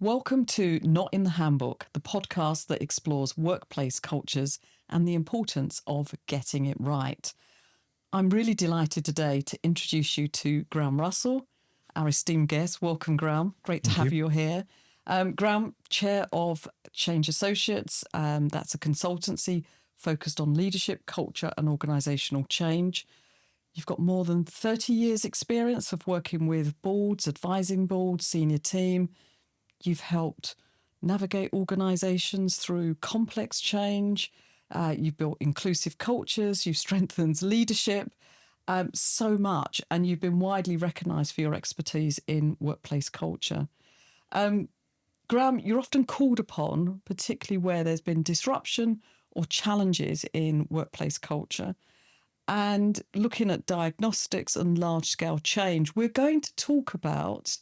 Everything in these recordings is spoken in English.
Welcome to Not in the Handbook, the podcast that explores workplace cultures and the importance of getting it right. I'm really delighted today to introduce you to Grahame Russell, our esteemed guest. Welcome, Grahame. Great to have you here. Grahame, Chair of Change Associates, that's a consultancy focused on leadership, culture and organisational change. You've got more than 30 years experience of working with boards, advising boards, senior team. You've helped navigate organisations through complex change. You've built inclusive cultures. You've strengthened leadership, so much. And you've been widely recognised for your expertise in workplace culture. Grahame, you're often called upon, particularly where there's been disruption or challenges in workplace culture. And looking at diagnostics and large-scale change, we're going to talk about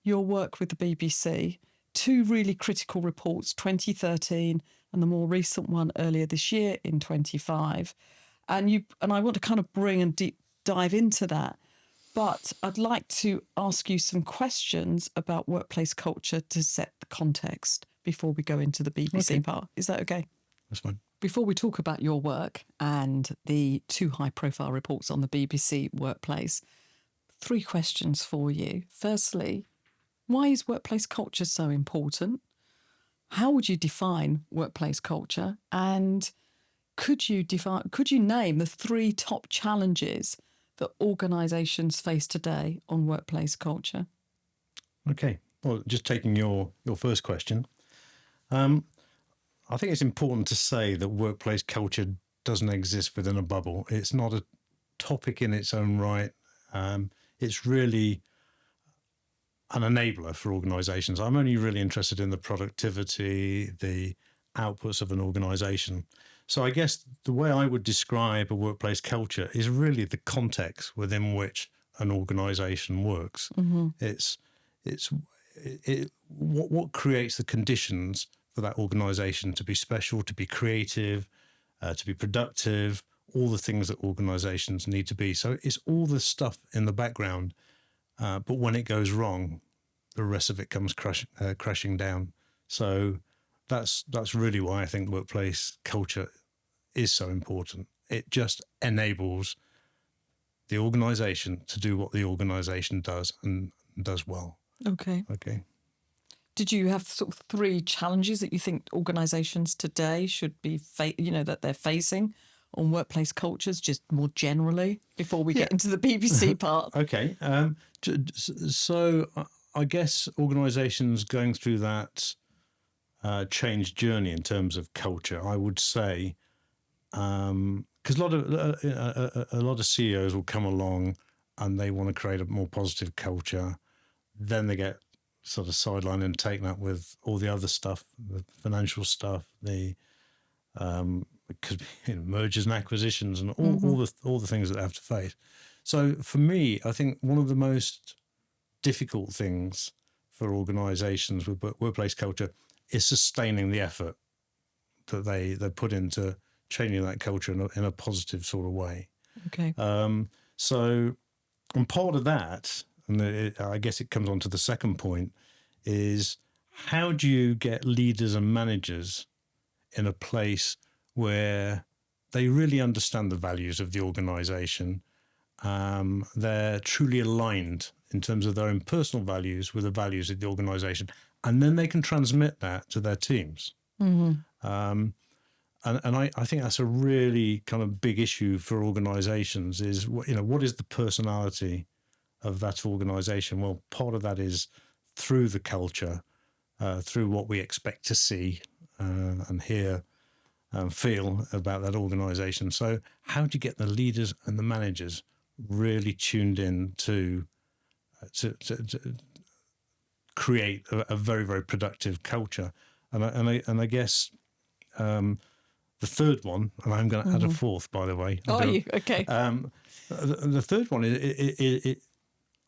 your work with the BBC, two really critical reports, 2013 and the more recent one earlier this year in 25. And I want to kind of bring and deep dive into that. But I'd like to ask you some questions about workplace culture to set the context before we go into the BBC part. Is that okay? That's fine. Before we talk about your work and the two high-profile reports on the BBC workplace, three questions for you. Firstly, why is workplace culture so important? How would you define workplace culture? And could you name the three top challenges that organisations face today on workplace culture? Okay. Well, just taking your first question, I think it's important to say that workplace culture doesn't exist within a bubble. It's not a topic in its own right. It's really an enabler for organisations. I'm only really interested in the productivity, the outputs of an organisation. So I guess the way I would describe a workplace culture is really the context within which an organisation works. Mm-hmm. It's what creates the conditions for that organisation to be special, to be creative, to be productive, all the things that organisations need to be. So it's all the stuff in the background, but when it goes wrong, the rest of it comes crashing down. So that's really why I think workplace culture is so important. It just enables the organisation to do what the organisation does and does well. Okay. Did you have sort of three challenges that you think organisations today should be, that they're facing on workplace cultures, just more generally, before we get into the BBC part? Okay. So I guess organisations going through that change journey in terms of culture, I would say, because a lot of CEOs will come along and they want to create a more positive culture. Then they get sort of sidelined and taken up with all the other stuff, the financial stuff, it could be mergers and acquisitions and all the things that they have to face. So for me, I think one of the most difficult things for organisations with workplace culture is sustaining the effort that they put into changing that culture in a positive sort of way. Okay. And part of that, and I guess it comes on to the second point, is how do you get leaders and managers in a place where they really understand the values of the organisation, they're truly aligned in terms of their own personal values with the values of the organisation, and then they can transmit that to their teams. Mm-hmm. And I think that's a really kind of big issue for organisations is, what is the personality of that organisation? Well, part of that is through the culture, through what we expect to see and hear and feel about that organisation. So how do you get the leaders and the managers really tuned in to create a very, very productive culture? And I guess the third one, and I'm going to add a fourth, by the way. Oh, are you? Okay. The third one is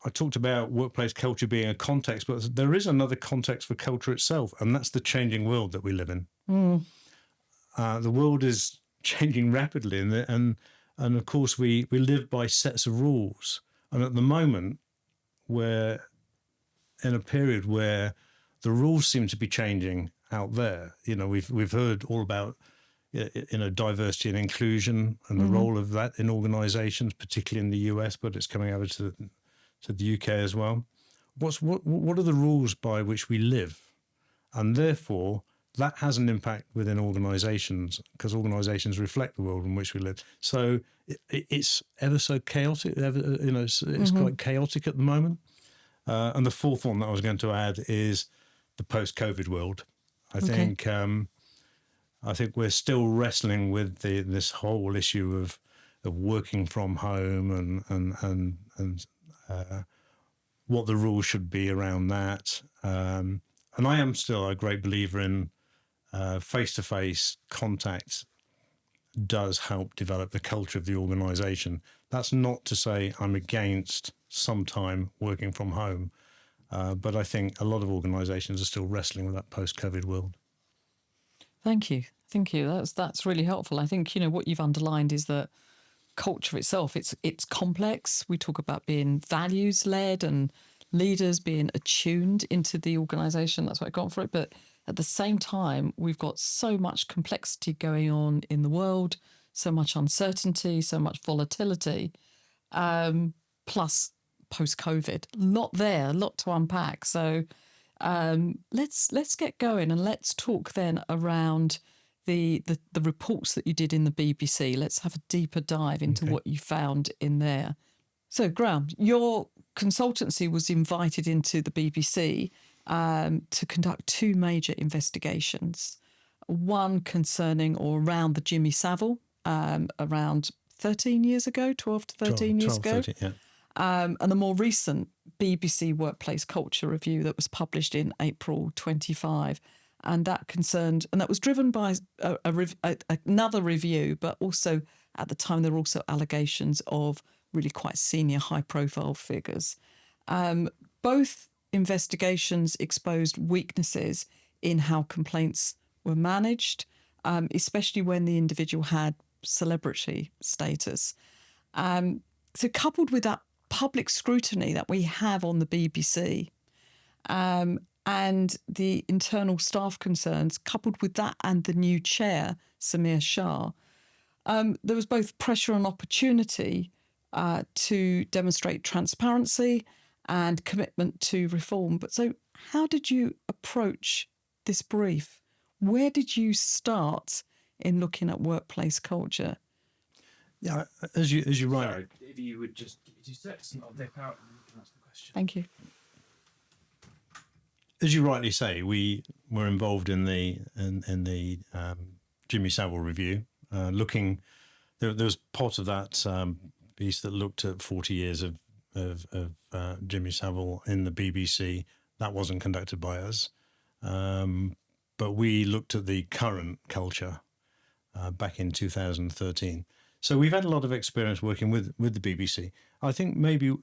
I talked about workplace culture being a context, but there is another context for culture itself, and that's the changing world that we live in. The world is changing rapidly, and of course we live by sets of rules. And at the moment, we're in a period where the rules seem to be changing out there. You know, we've heard all about diversity and inclusion and the role of that in organisations, particularly in the US, but it's coming over to the UK as well. What are the rules by which we live? And therefore, that has an impact within organisations, because organisations reflect the world in which we live. So it's ever so chaotic. It's quite chaotic at the moment. And the fourth one that I was going to add is the post-COVID world. I think we're still wrestling with this whole issue of working from home and what the rules should be around that. And I am still a great believer in face-to-face contact does help develop the culture of the organisation. That's not to say I'm against sometime working from home, but I think a lot of organisations are still wrestling with that post-COVID world. Thank you. That's really helpful. I think, what you've underlined is that culture itself, it's complex. We talk about being values led and leaders being attuned into the organisation. That's what I got for it. But at the same time, we've got so much complexity going on in the world, so much uncertainty, so much volatility, plus post-COVID. A lot to unpack. So let's get going and let's talk then around the reports that you did in the BBC. Let's have a deeper dive into what you found in there. So, Grahame, your consultancy was invited into the BBC to conduct two major investigations. One concerning or around the Jimmy Savile, around 13 years ago, 12 to 13 years ago. 13, yeah. And the more recent BBC Workplace Culture Review that was published in April 25. And that was driven by another review, but also at the time there were also allegations of really quite senior high-profile figures. Both investigations exposed weaknesses in how complaints were managed, especially when the individual had celebrity status. So coupled with that public scrutiny that we have on the BBC, and the internal staff concerns, coupled with that and the new chair, Samir Shah, there was both pressure and opportunity to demonstrate transparency and commitment to reform. But so how did you approach this brief? Where did you start in looking at workplace culture? Yeah, as you write. Sorry, if you would just give me 2 seconds and I'll dip out and you can ask the question. Thank you. As you rightly say, we were involved in the Jimmy Savile review, looking. There was part of that piece that looked at 40 years of Jimmy Savile in the BBC. That wasn't conducted by us, but we looked at the current culture back in 2013. So we've had a lot of experience working with the BBC. I think maybe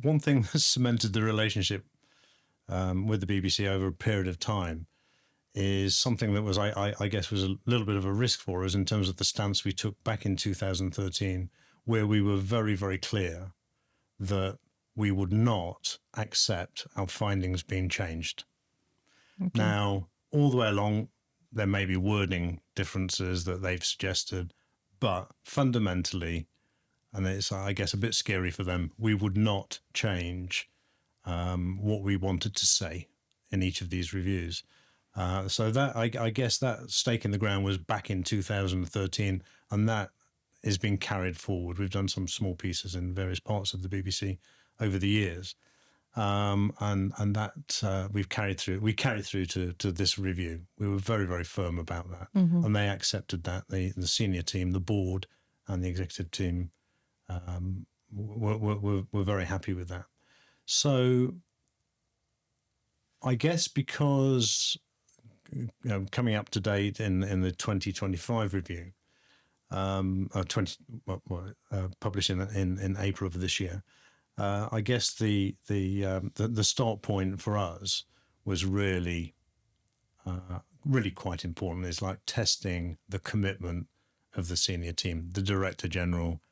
one thing that cemented the relationship with the BBC over a period of time is something that was, I guess, was a little bit of a risk for us in terms of the stance we took back in 2013, where we were very, very clear that we would not accept our findings being changed. Okay. Now, all the way along, there may be wording differences that they've suggested, but fundamentally, and it's, I guess, a bit scary for them, we would not change what we wanted to say in each of these reviews. So that, I guess that stake in the ground was back in 2013, and that is being carried forward. We've done some small pieces in various parts of the BBC over the years, and that we carried through to this review. We were very, very firm about that, and they accepted that. The senior team, the board, and the executive team were very happy with that. So I guess because coming up to date in the 2025 review, published in April of this year, I guess the start point for us was really quite important. It's like testing the commitment of the senior team, the Director General,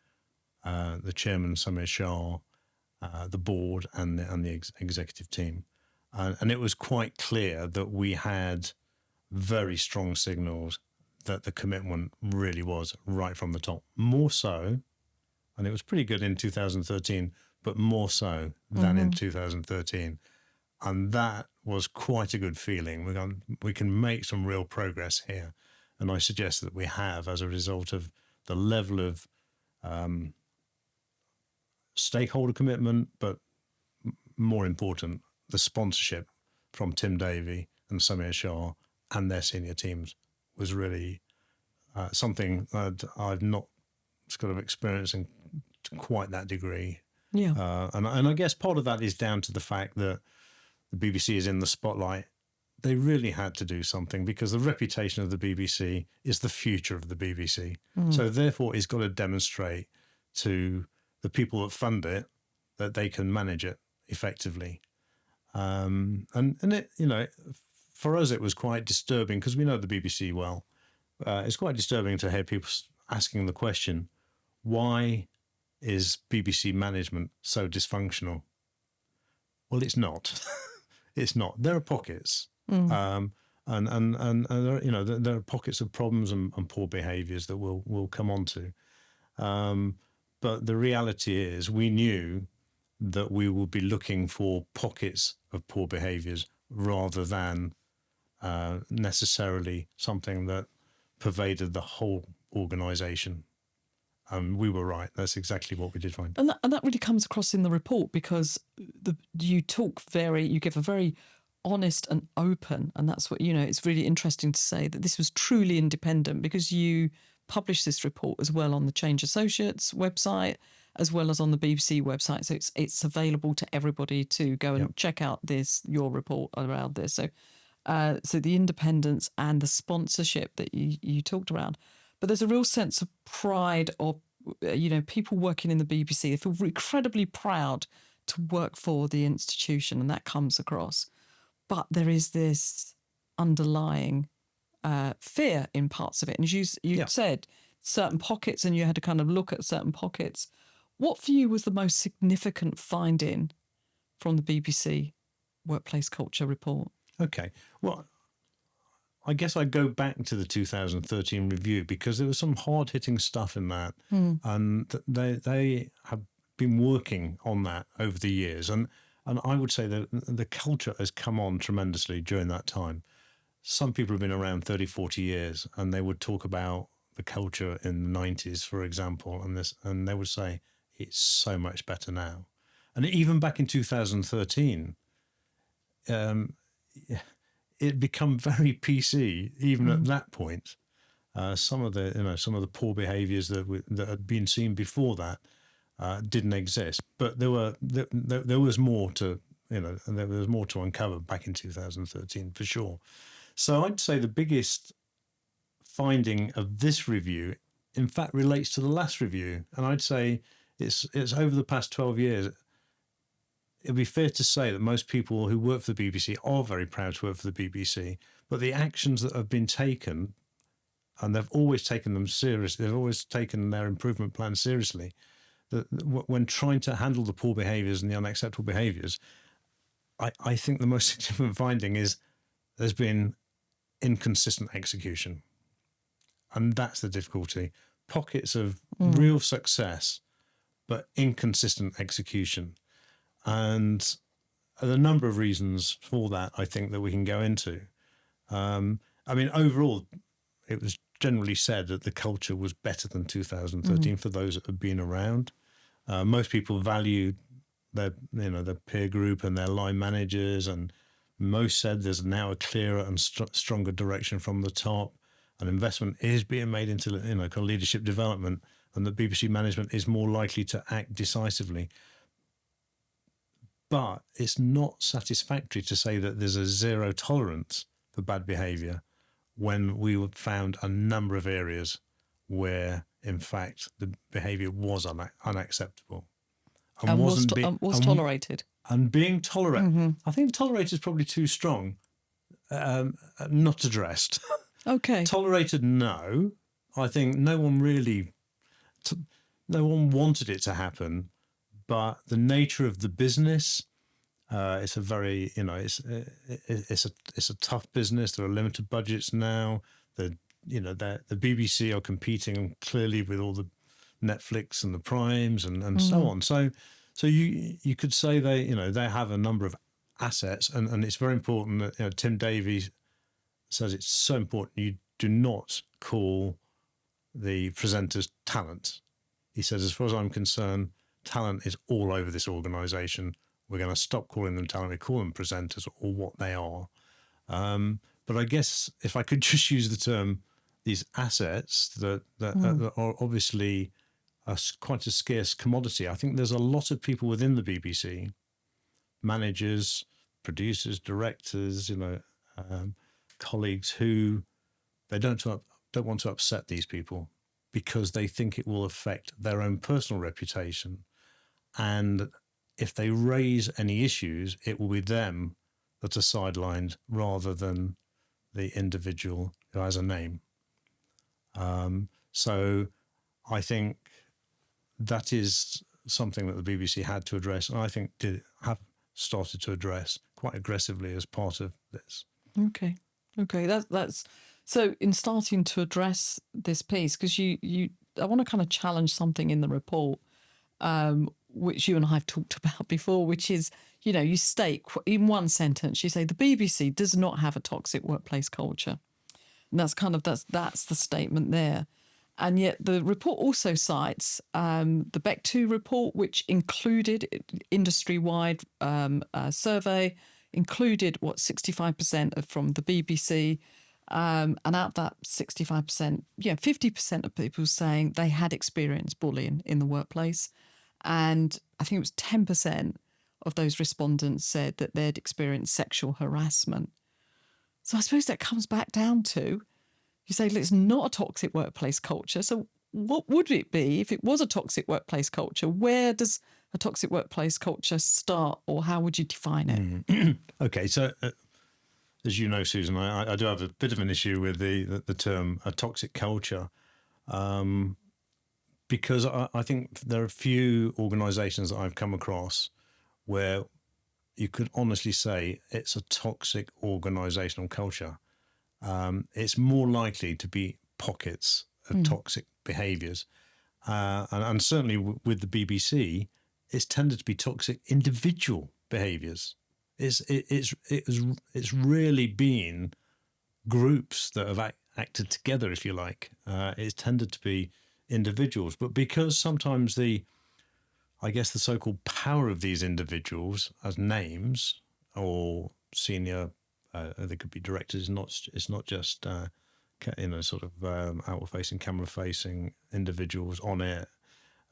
the Chairman Samir Shah, the board, and the executive team. And it was quite clear that we had very strong signals that the commitment really was right from the top. More so, and it was pretty good in 2013, but more so than in 2013. And that was quite a good feeling. We can make some real progress here. And I suggest that we have as a result of the level of stakeholder commitment, but more important, the sponsorship from Tim Davey and Samir Shah and their senior teams was really something that I've not sort of experienced in to quite that degree. Yeah. And I guess part of that is down to the fact that the BBC is in the spotlight. They really had to do something because the reputation of the BBC is the future of the BBC. So therefore, it's got to demonstrate to the people that fund it that they can manage it effectively. And it, you know, for us, it was quite disturbing because we know the BBC well. It's quite disturbing to hear people asking the question, why is BBC management so dysfunctional? Well, it's not. It's not. There are pockets. And there, you know, there are pockets of problems and poor behaviours that we'll come on to. But the reality is we knew that we would be looking for pockets of poor behaviours rather than necessarily something that pervaded the whole organisation. We were right. That's exactly what we did find. And that really comes across in the report because you give a very honest and open, and that's what, you know, it's really interesting to say that this was truly independent because you published this report as well on the Change Associates website as well as on the BBC website. So it's available to everybody to go and check out your report around this. So the independence and the sponsorship that you talked around. But there's a real sense of pride of, you know, people working in the BBC. They feel incredibly proud to work for the institution, and that comes across. But there is this underlying fear in parts of it. And as you said, certain pockets, and you had to kind of look at certain pockets. What for you was the most significant finding from the BBC Workplace Culture Report? Okay. Well, I guess I'd go back to the 2013 review because there was some hard-hitting stuff in that. And they have been working on that over the years. And I would say that the culture has come on tremendously during that time. Some people have been around 30, 40 years, and they would talk about the culture in the 90s, for example, and they would say, it's so much better now. And even back in 2013, it become very PC even at that point. Some of the poor behaviours that had been seen before that didn't exist, but there was more to uncover back in 2013 for sure. So I'd say the biggest finding of this review, in fact, relates to the last review, and I'd say it's over the past 12 years. It'd be fair to say that most people who work for the BBC are very proud to work for the BBC, but the actions that have been taken, and they've always taken them seriously, they've always taken their improvement plan seriously, that when trying to handle the poor behaviours and the unacceptable behaviours, I think the most significant finding is there's been inconsistent execution. And that's the difficulty. Pockets of real success, but inconsistent execution. And there are a number of reasons for that, I think, that we can go into. I mean, overall, it was generally said that the culture was better than 2013 for those that have been around. Most people valued their peer group and their line managers, and most said there's now a clearer and stronger direction from the top. And investment is being made into leadership development, and the BBC management is more likely to act decisively. But it's not satisfactory to say that there's a zero tolerance for bad behaviour when we found a number of areas where, in fact, the behaviour was unacceptable And was tolerated. And being tolerant, I think tolerated is probably too strong, not addressed. Okay. Tolerated, no. I think no one wanted it to happen, but the nature of the business It's a very, it's a tough business. There are limited budgets now. The BBC are competing clearly with all the Netflix and the Primes and so on. So you could say they have a number of assets, and it's very important that Tim Davies says it's so important you do not call the presenters talent. He says, as far as I'm concerned, talent is all over this organisation. We're going to stop calling them talent. We call them presenters, or what they are. But I guess if I could just use the term, these assets that are obviously quite a scarce commodity. I think there's a lot of people within the BBC, managers, producers, directors, colleagues, who they don't want to upset these people because they think it will affect their own personal reputation. And if they raise any issues, it will be them that are sidelined rather than the individual who has a name. So I think that is something that the BBC had to address, and I think have started to address quite aggressively as part of this. Okay, that's so. In starting to address this piece, because I want to kind of challenge something in the report, which you and I have talked about before, which is, you state in one sentence, you say the BBC does not have a toxic workplace culture. And that's the statement there. And yet the report also cites the Beck 2 report, which included industry-wide survey, included 65% from the BBC, and out of that 65%, 50% of people saying they had experienced bullying in the workplace. And I think it was 10% of those respondents said that they'd experienced sexual harassment. So I suppose that comes back down to, you say, it's not a toxic workplace culture. So what would it be if it was a toxic workplace culture? Where does a toxic workplace culture start, or how would you define it? Okay, so as you know, Susan, I do have a bit of an issue with the term a toxic culture, because I think there are a few organisations that I've come across where you could honestly say it's a toxic organisational culture. It's more likely to be pockets of toxic behaviours, and certainly with the BBC, it's tended to be toxic individual behaviours. It's really been groups that have acted together, if you like. It's tended to be individuals, but because sometimes the so-called power of these individuals as names or senior, they could be directors. It's not just outward-facing, camera-facing individuals on air.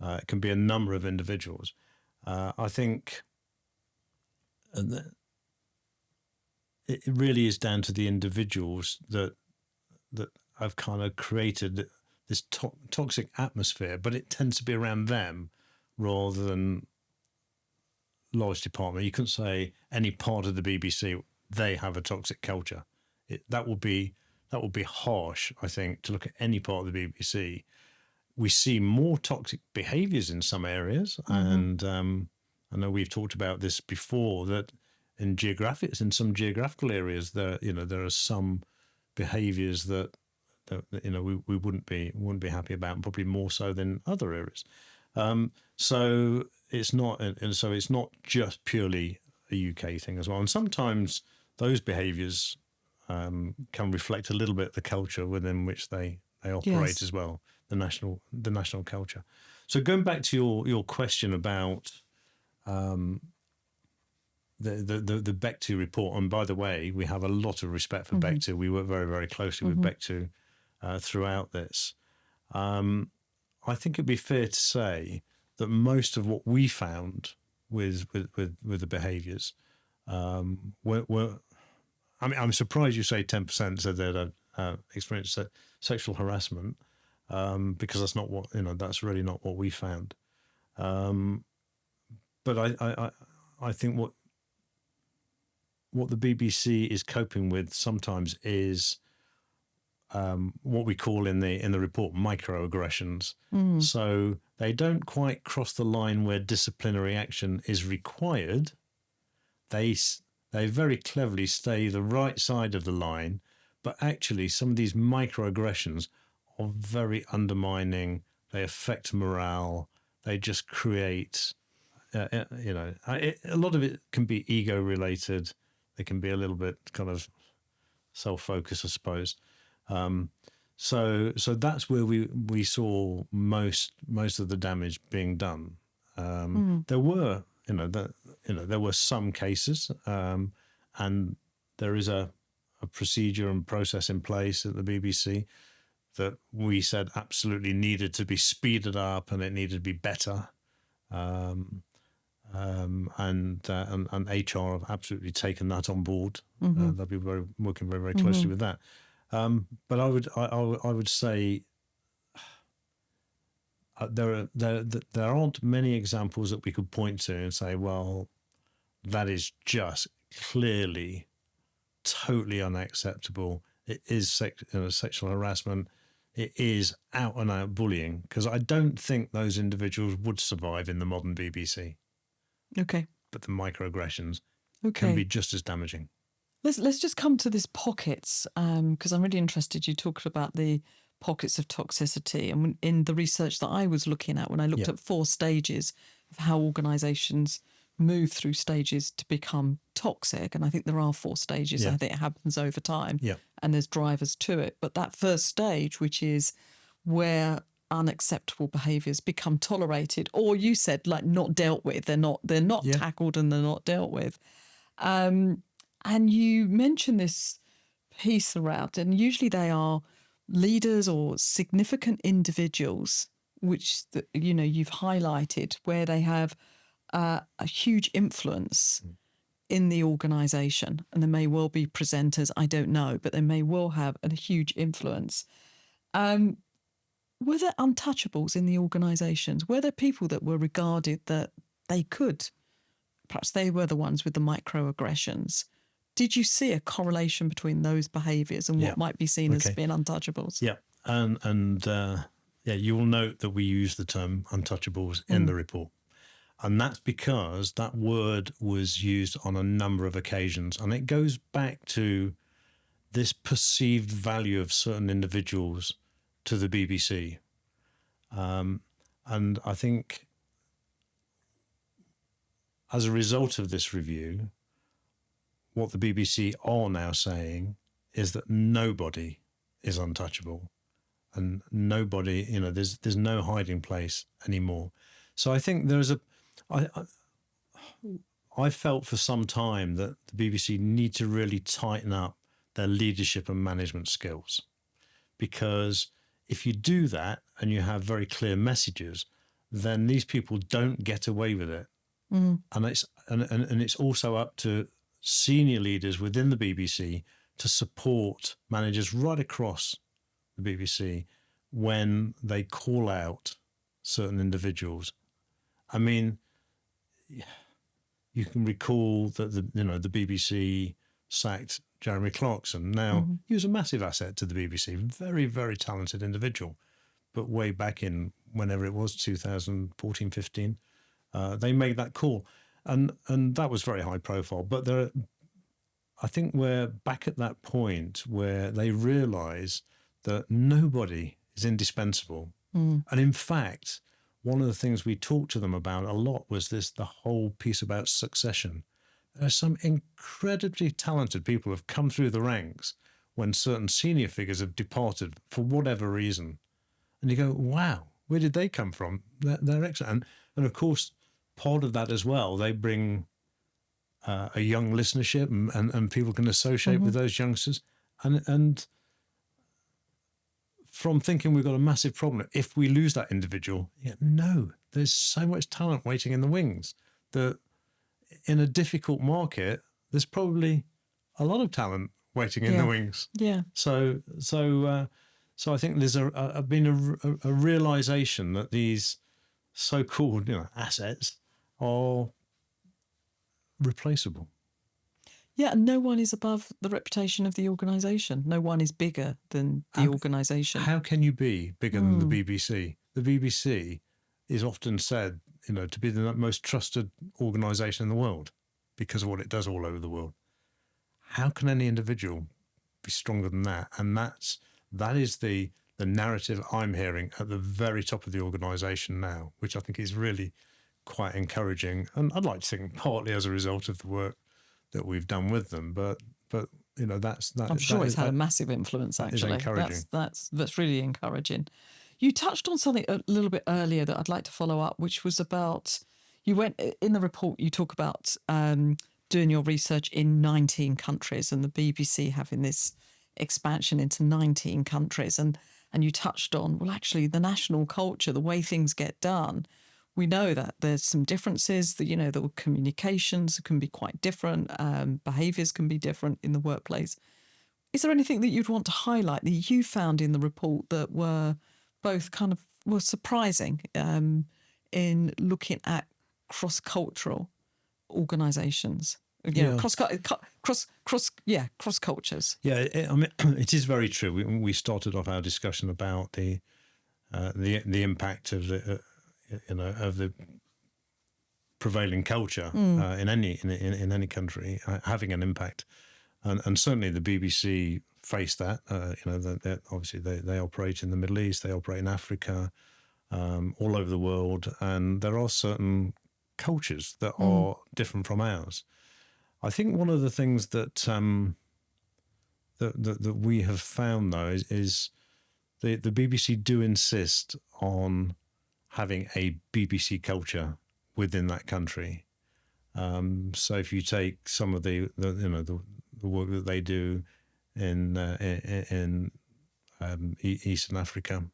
It can be a number of individuals. I think it really is down to the individuals that have kind of created this toxic atmosphere, but it tends to be around them rather than large department. You couldn't say any part of the BBC they have a toxic culture. That would be harsh, I think, to look at any part of the BBC. We see more toxic behaviours in some areas, and I know we've talked about this before, that in some geographical areas there are some behaviours that we wouldn't be happy about, and probably more so than other areas. So it's not just purely a UK thing as well. And sometimes those behaviours can reflect a little bit the culture within which they operate as well, the national culture. So going back to your question about the Beck 2 report, and by the way, we have a lot of respect for Beck 2. We work very, very closely with Beck 2 throughout this. I think it'd be fair to say that most of what we found with the behaviours were. I mean, I'm surprised you say 10% said they'd experienced sexual harassment, because that's not what that's really not what we found. But I think what the BBC is coping with sometimes is what we call in the report microaggressions. So they don't quite cross the line where disciplinary action is required. they very cleverly stay the right side of the line, but actually some of these microaggressions are very undermining. They affect morale. They just create, a lot of it can be ego related. They can be a little bit kind of self-focused, I suppose. So that's where we saw most of the damage being done. There were there were some cases, and there is a procedure and process in place at the BBC that we said absolutely needed to be speeded up and it needed to be better. And HR have absolutely taken that on board. They'll be working very, very closely with that. But I would say there aren't many examples that we could point to and say, well, that is just clearly totally unacceptable. It is sexual harassment. It is out and out bullying, because I don't think those individuals would survive in the modern BBC. Okay. But the microaggressions Okay. can be just as damaging. Let's just come to this pockets, because I'm really interested. You talked about the pockets of toxicity, and in the research that I was looking at, when I looked at 4 stages of how organisations move through stages to become toxic, and I think there are 4 stages. I think it happens over time, and there's drivers to it. But that first stage, which is where unacceptable behaviours become tolerated, or you said like not dealt with, they're not tackled and they're not dealt with. And you mentioned this piece around, and usually they are leaders or significant individuals, which you've highlighted, where they have a huge influence in the organisation, and there may well be presenters, I don't know, but they may well have a huge influence. Were there untouchables in the organisations? Were there people that were regarded that they could, perhaps they were the ones with the microaggressions? Did you see a correlation between those behaviours and what might be seen as being untouchables? Yeah, and you will note that we use the term untouchables in the report. And that's because that word was used on a number of occasions. And it goes back to this perceived value of certain individuals to the BBC. And I think as a result of this review, what the BBC are now saying is that nobody is untouchable, and nobody, there's no hiding place anymore. So I think I felt for some time that the BBC need to really tighten up their leadership and management skills, because if you do that and you have very clear messages, then these people don't get away with it. And it's also up to senior leaders within the BBC to support managers right across the BBC when they call out certain individuals. I mean, you can recall that the BBC sacked Jeremy Clarkson. Now, he was a massive asset to the BBC, very, very talented individual. But way back in whenever it was, 2014, 15, they made that call. And that was very high profile. But I think we're back at that point where they realise that nobody is indispensable. And in fact, one of the things we talked to them about a lot was the whole piece about succession. There are some incredibly talented people who have come through the ranks when certain senior figures have departed for whatever reason. And you go, wow, where did they come from? They're excellent. And of course, part of that as well, they bring a young listenership, and people can associate with those youngsters. And from thinking we've got a massive problem, if we lose that individual, no, there's so much talent waiting in the wings that in a difficult market, there's probably a lot of talent waiting in the wings. Yeah. So I think there's been a realization that these so-called assets are replaceable. Yeah, and no one is above the reputation of the organisation. No one is bigger than the organisation. How can you be bigger than the BBC? The BBC is often said, to be the most trusted organisation in the world. because of what it does all over the world. How can any individual be stronger than that? And that is the narrative I'm hearing at the very top of the organisation now, which I think is really quite encouraging. And I'd like to think partly as a result of the work that we've done with them, but you know, I'm sure it's had a massive influence. Actually, encouraging. That's really encouraging. You touched on something a little bit earlier that I'd like to follow up, which was about, you went in the report, you talk about doing your research in 19 countries and the BBC having this expansion into 19 countries. And you touched on, well, actually, the national culture, the way things get done, we know that there's some differences, that, you know, the communications can be quite different, behaviours can be different in the workplace. Is there anything that you'd want to highlight that you found in the report that were both were surprising in looking at cross-cultural organisations? Cross cultures. Yeah, I mean, it is very true. We started off our discussion about the impact of the prevailing culture in any country having an impact, and certainly the BBC face that. Obviously they operate in the Middle East, they operate in Africa, all over the world, and there are certain cultures that are different from ours. I think one of the things that that we have found though is the BBC do insist on having a BBC culture within that country. So if you take some of the work that they do in Eastern Africa,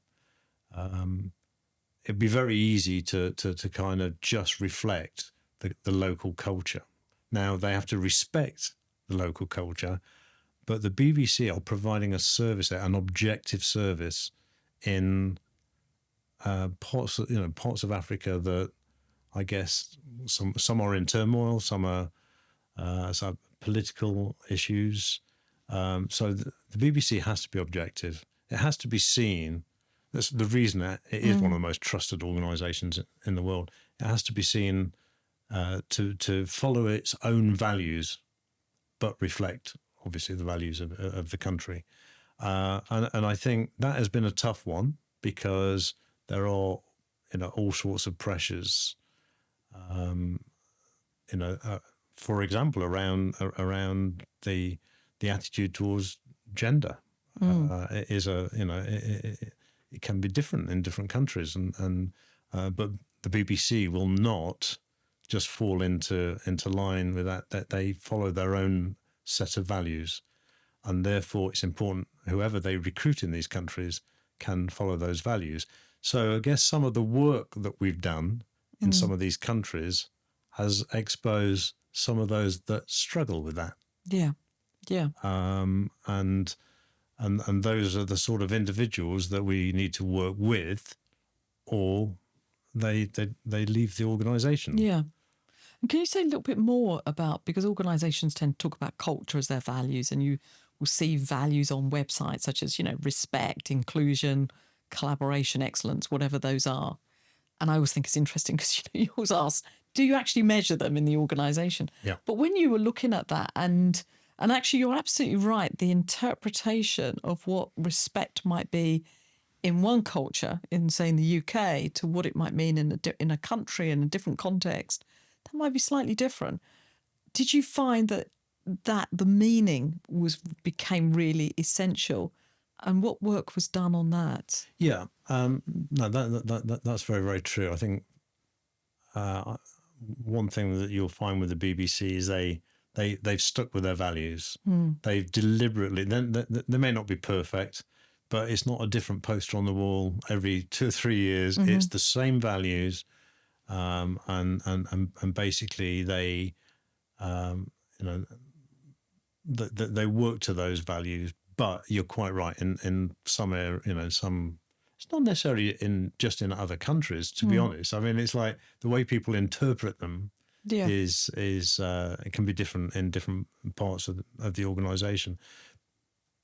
it'd be very easy to kind of just reflect the local culture. Now they have to respect the local culture, but the BBC are providing a service, an objective service in parts of Africa that I guess some are in turmoil, some are political issues. So the BBC has to be objective. It has to be seen. That's the reason that it is one of the most trusted organisations in the world. It has to be seen to follow its own values, but reflect obviously the values of the country. And I think that has been a tough one because there are all sorts of pressures. For example, around the attitude towards gender it can be different in different countries, but the BBC will not just fall into line with that they follow their own set of values, and therefore it's important whoever they recruit in these countries can follow those values. So I guess some of the work that we've done in some of these countries has exposed some of those that struggle with that. Yeah. And those are the sort of individuals that we need to work with, or they leave the organisation. Yeah. And can you say a little bit more about, because organisations tend to talk about culture as their values, and you will see values on websites such as, respect, inclusion, collaboration, excellence, whatever those are. And I always think it's interesting because you always ask, do you actually measure them in the organisation? Yeah. But when you were looking at that, and actually you're absolutely right, the interpretation of what respect might be in one culture, in say in the UK, to what it might mean in a country in a different context, that might be slightly different. Did you find that the meaning became really essential, and what work was done on that? Yeah, no, that's very, very true. I think one thing that you'll find with the BBC is they've stuck with their values. They've deliberately, they may not be perfect, but it's not a different poster on the wall every 2 or 3 years. It's the same values, and basically they they work to those values. But you're quite right. In some area, some, it's not necessarily just in other countries, to be honest. I mean, it's like the way people interpret them is it can be different in different parts of the organisation.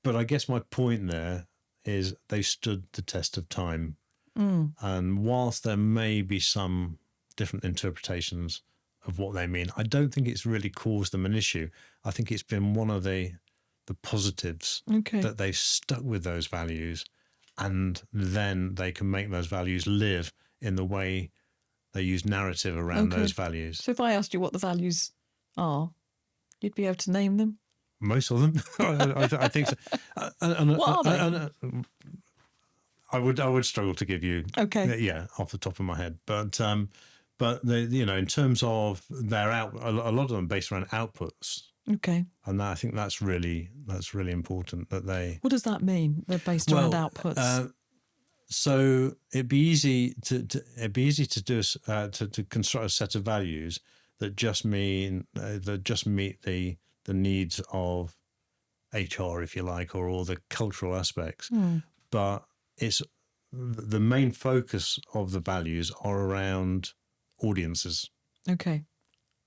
But I guess my point there is they stood the test of time. And whilst there may be some different interpretations of what they mean. I don't think it's really caused them an issue. I think it's been one of the positives that they've stuck with those values, and then they can make those values live in the way they use narrative around those values. So if I asked you what the values are, you'd be able to name them? Most of them, I think so. What are they? I would struggle to give you, off the top of my head. But they, in terms of their a lot of them based around outputs. Okay. And I think that's really important that they. What does that mean? They're based around outputs. So it'd be easy to do to construct a set of values that just meet the needs of HR, if you like, or all the cultural aspects. But it's the main focus of the values are around audiences. Okay.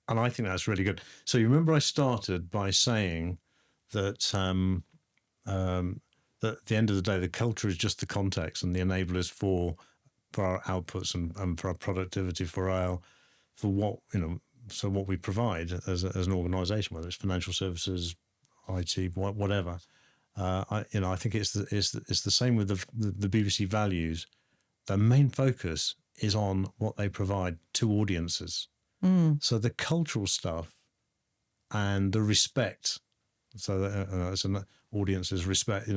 And I think that's really good. So you remember I started by saying that that at the end of the day, the culture is just the context and the enablers for our outputs and for our productivity, for what we provide as an organisation, whether it's financial services, IT, whatever. I think it's the same with the BBC values. Their main focus is on what they provide to audiences. So the cultural stuff and the respect, so that as an audience's respect,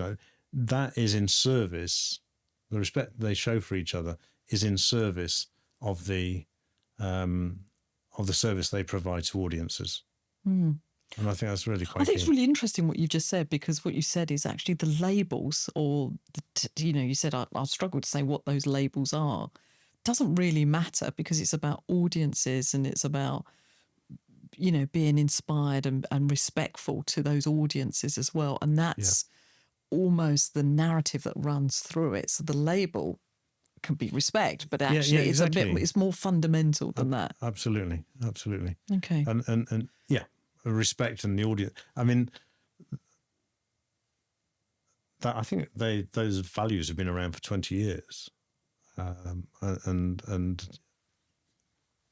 that is in service. The respect they show for each other is in service of the service they provide to audiences. And I think that's really quite. I think it's really interesting what you just said, because what you said is actually the labels, or you said I'll struggle to say what those labels are. Doesn't really matter, because it's about audiences and it's about being inspired and respectful to those audiences as well, and that's almost the narrative that runs through it. So the label can be respect, but actually it's more fundamental than that. Absolutely. Okay. And respect and the audience. I mean, that I think those values have been around for 20 years. And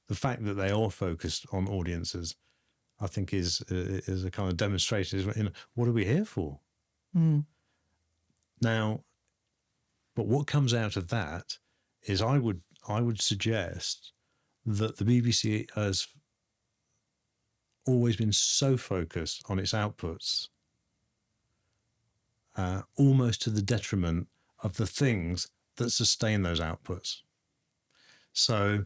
the fact that they are focused on audiences, I think is a kind of demonstration. What are we here for? Now, but what comes out of that is I would suggest that the BBC has always been so focused on its outputs, almost to the detriment of the things that sustain those outputs. So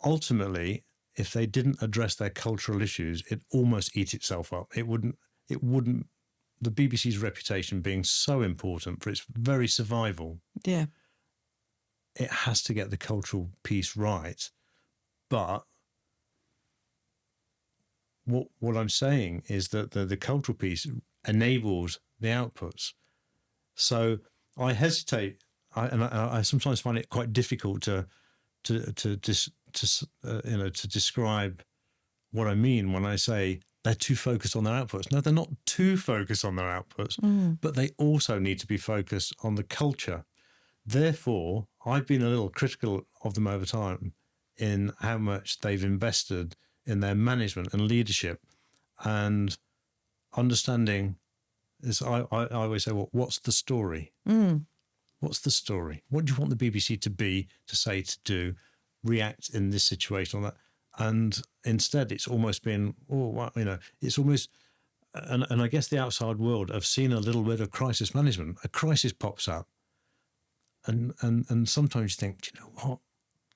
ultimately, if they didn't address their cultural issues, it'd almost eat itself up. It wouldn't, the BBC's reputation being so important for its very survival. Yeah. It has to get the cultural piece right. But what I'm saying is that the cultural piece enables the outputs. So I hesitate, I sometimes find it quite difficult to describe what I mean when I say they're too focused on their outputs. No, they're not too focused on their outputs, but they also need to be focused on the culture. Therefore, I've been a little critical of them over time in how much they've invested in their management and leadership, and understanding is, I always say, well, what's the story? What's the story? What do you want the BBC to be, to say, to do, react in this situation or that? And instead, it's almost been, it's almost, and I guess the outside world have seen a little bit of crisis management. A crisis pops up, and sometimes you think, do you know what?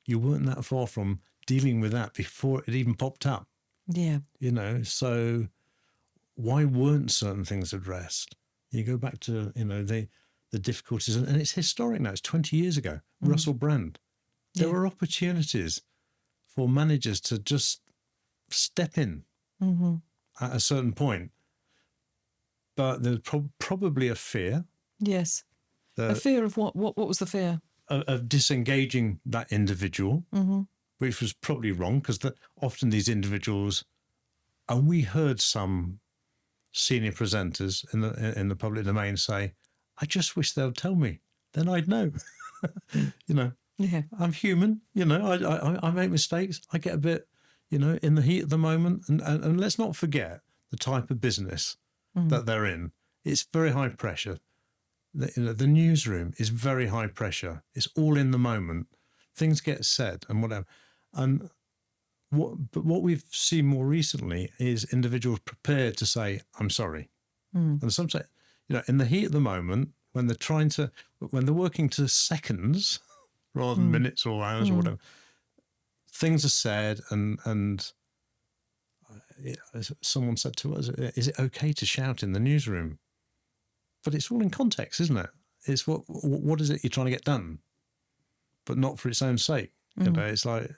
You weren't that far from dealing with that before it even popped up. Yeah. So why weren't certain things addressed? You go back to, the difficulties, and it's historic now. It's 20 years ago. Russell Brand. There were opportunities for managers to just step in at a certain point. But there's probably a fear. Yes. A fear of what? What was the fear? Of disengaging that individual, which was probably wrong, because often these individuals, and we heard some senior presenters in the public domain say, I just wish they'll tell me, then I'd know. Yeah. I'm human, I make mistakes. I get a bit in the heat of the moment, and let's not forget the type of business that they're in. It's very high pressure. The newsroom is very high pressure. It's all in the moment. Things get said and whatever. And what we've seen more recently is individuals prepared to say, I'm sorry. And some say, in the heat of the moment, when they're working to seconds rather than minutes or hours or whatever, things are said, and someone said to us, is it okay to shout in the newsroom? But it's all in context, isn't it? It's what is it you're trying to get done, but not for its own sake. It's like,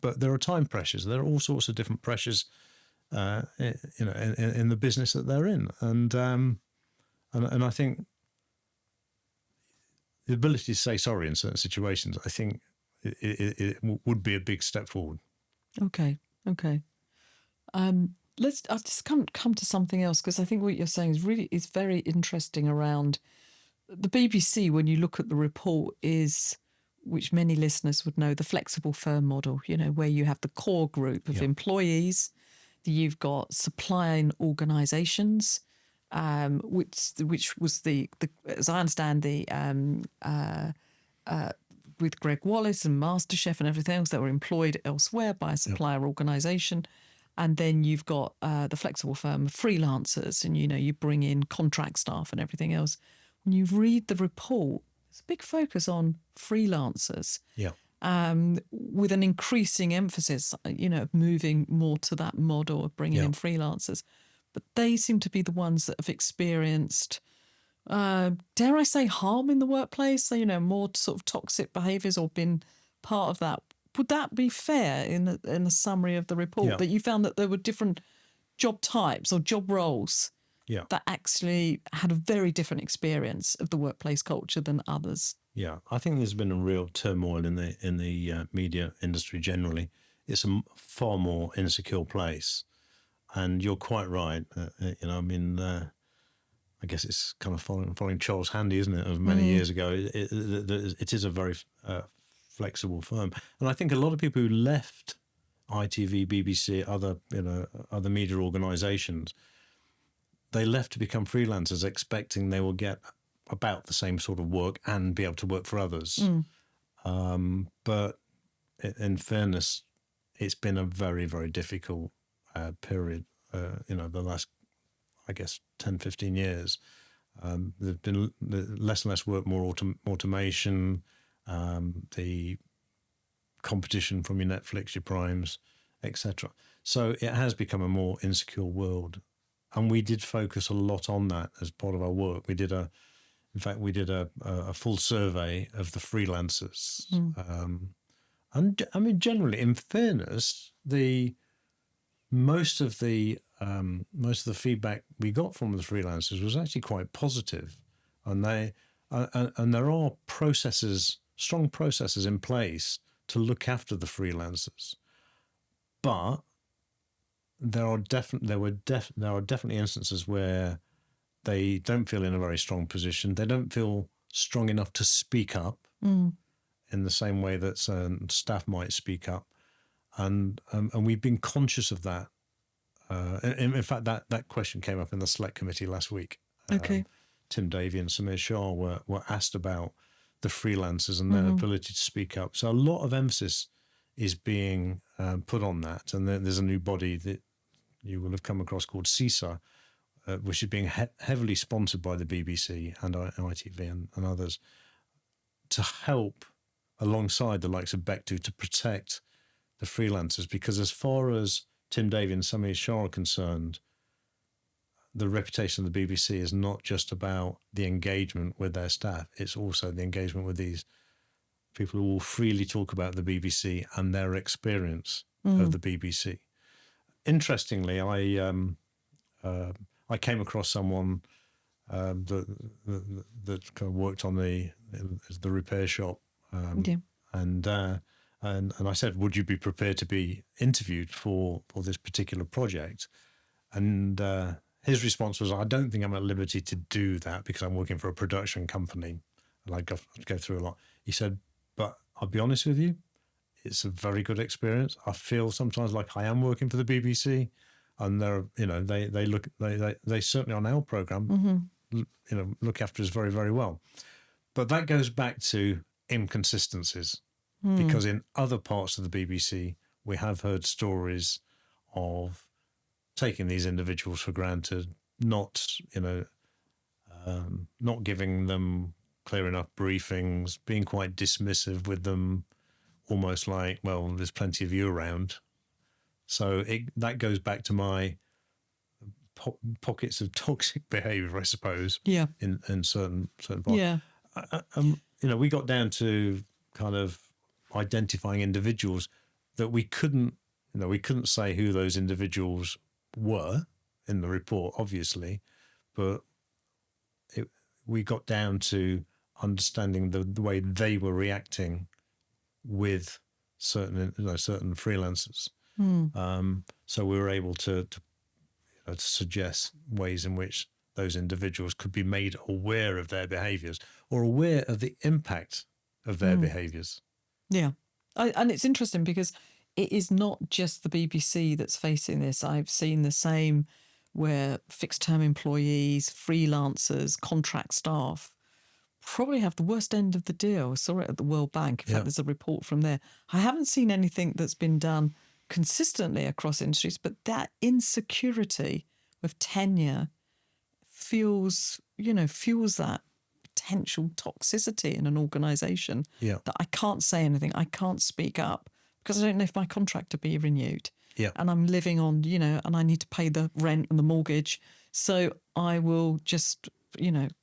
but there are time pressures. There are all sorts of different pressures, in the business that they're in, and I think the ability to say sorry in certain situations, I think it would be a big step forward. Okay. I'll just come to something else, because I think what you're saying is very interesting around the BBC. When you look at the report, which many listeners would know, the flexible firm model, where you have the core group of employees, you've got supplying organisations, which was the as I understand with Greg Wallace and MasterChef and everything else, that were employed elsewhere by a supplier organisation. And then you've got the flexible firm of freelancers, and you bring in contract staff and everything else. When you read the report, there's a big focus on freelancers, with an increasing emphasis, moving more to that model of bringing in freelancers. But they seem to be the ones that have experienced, dare I say, harm in the workplace. More sort of toxic behaviours, or been part of that. Would that be fair in the summary of the report, that you found that there were different job types or job roles that actually had a very different experience of the workplace culture than others? Yeah, I think there's been a real turmoil in the media industry generally. It's a far more insecure place, and you're quite right. I guess it's kind of following Charles Handy, isn't it? Of many years ago, it is a very flexible firm, and I think a lot of people who left ITV, BBC, other media organisations, they left to become freelancers, expecting they will get about the same sort of work and be able to work for others. But in fairness, it's been a very, very difficult period. The last, I guess, 10, 15 years. There's been less and less work, more automation. The competition from your Netflix, your Primes, etc. So it has become a more insecure world, and we did focus a lot on that as part of our work. We did a full survey of the freelancers, and I mean, generally, in fairness, most of the feedback we got from the freelancers was actually quite positive, and there are strong processes in place to look after the freelancers, but there are definitely instances where they don't feel in a very strong position. They don't feel strong enough to speak up in the same way that staff might speak up, and we've been conscious of that. In fact, that question came up in the select committee last week. Okay. Tim Davey and Samir Shah were asked about the freelancers and their ability to speak up. So a lot of emphasis is being put on that. And there's a new body that you will have come across called CISA, which is being heavily sponsored by the BBC and ITV and others, to help alongside the likes of Bectu to protect the freelancers. Because as far as Tim Davey and Samir Shah are concerned, the reputation of the BBC is not just about the engagement with their staff, it's also the engagement with these people who will freely talk about the BBC and their experience of the BBC. Interestingly, I came across someone that kind of worked on the repair shop, and I said, would you be prepared to be interviewed for this particular project? And his response was, I don't think I'm at liberty to do that because I'm working for a production company and I'd go through a lot. He said, but I'll be honest with you, it's a very good experience. I feel sometimes like I am working for the BBC, and they're, they certainly on our programme, look after us very, very well. But that goes back to inconsistencies, because in other parts of the BBC, we have heard stories of taking these individuals for granted, not giving them clear enough briefings, being quite dismissive with them, almost like, well, there's plenty of you around. So that goes back to my pockets of toxic behaviour, I suppose. Yeah. In certain parts. Yeah. We got down to kind of identifying individuals that we couldn't say who those individuals were in the report, obviously, but we got down to understanding the way they were reacting with certain freelancers. So we were able to suggest ways in which those individuals could be made aware of their behaviours, or aware of the impact of their behaviours. Yeah. And it's interesting because it is not just the BBC that's facing this. I've seen the same where fixed-term employees, freelancers, contract staff probably have the worst end of the deal. I saw it at the World Bank. In fact, there's a report from there. I haven't seen anything that's been done consistently across industries, but that insecurity of tenure fuels that potential toxicity in an organisation, that I can't say anything, I can't speak up because I don't know if my contract will be renewed. Yeah. And I'm living on, and I need to pay the rent and the mortgage. So I will just,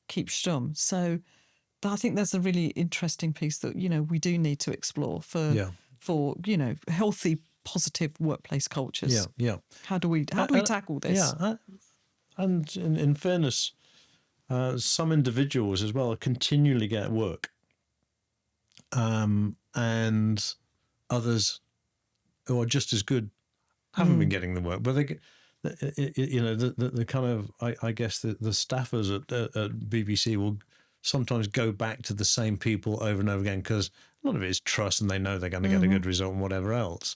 keep stum. So I think that's a really interesting piece that, we do need to explore for healthy, positive workplace cultures. Yeah. How do we tackle this? Yeah. And in fairness, some individuals as well continually get work, and others who are just as good haven't been getting the work. But they get, the kind of, I guess the staffers at BBC will sometimes go back to the same people over and over again, because a lot of it is trust, and they know they're going to get a good result and whatever else.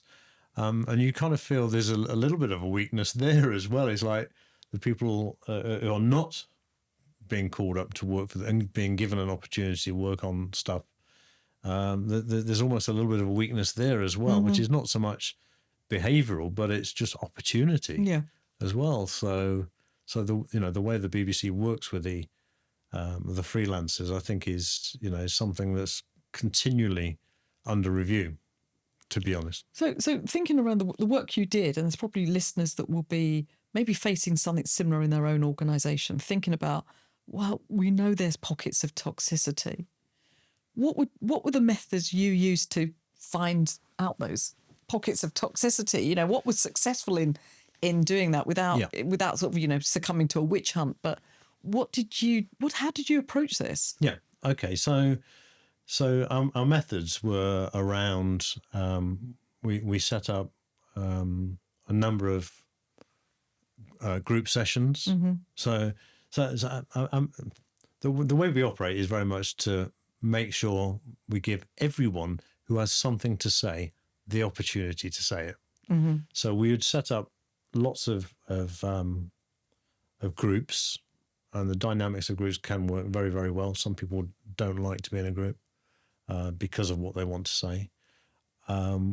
And you kind of feel there's a little bit of a weakness there as well. It's like the people who are not being called up to work for and being given an opportunity to work on stuff. There's almost a little bit of a weakness there as well, which is not so much behavioural, but it's just opportunity as well. So the way the BBC works with the freelancers, I think is something that's continually under review, to be honest. So thinking around the work you did, and there's probably listeners that will be maybe facing something similar in their own organisation, thinking about, well, we know there's pockets of toxicity. What were the methods you used to find out those pockets of toxicity? What was successful in doing that without sort of succumbing to a witch hunt? But how did you approach this? Yeah. Okay. So our methods were around. We set up a number of group sessions. So the way we operate is very much to make sure we give everyone who has something to say the opportunity to say it. So we would set up lots of groups, and the dynamics of groups can work very, very well. Some people don't like to be in a group because of what they want to say.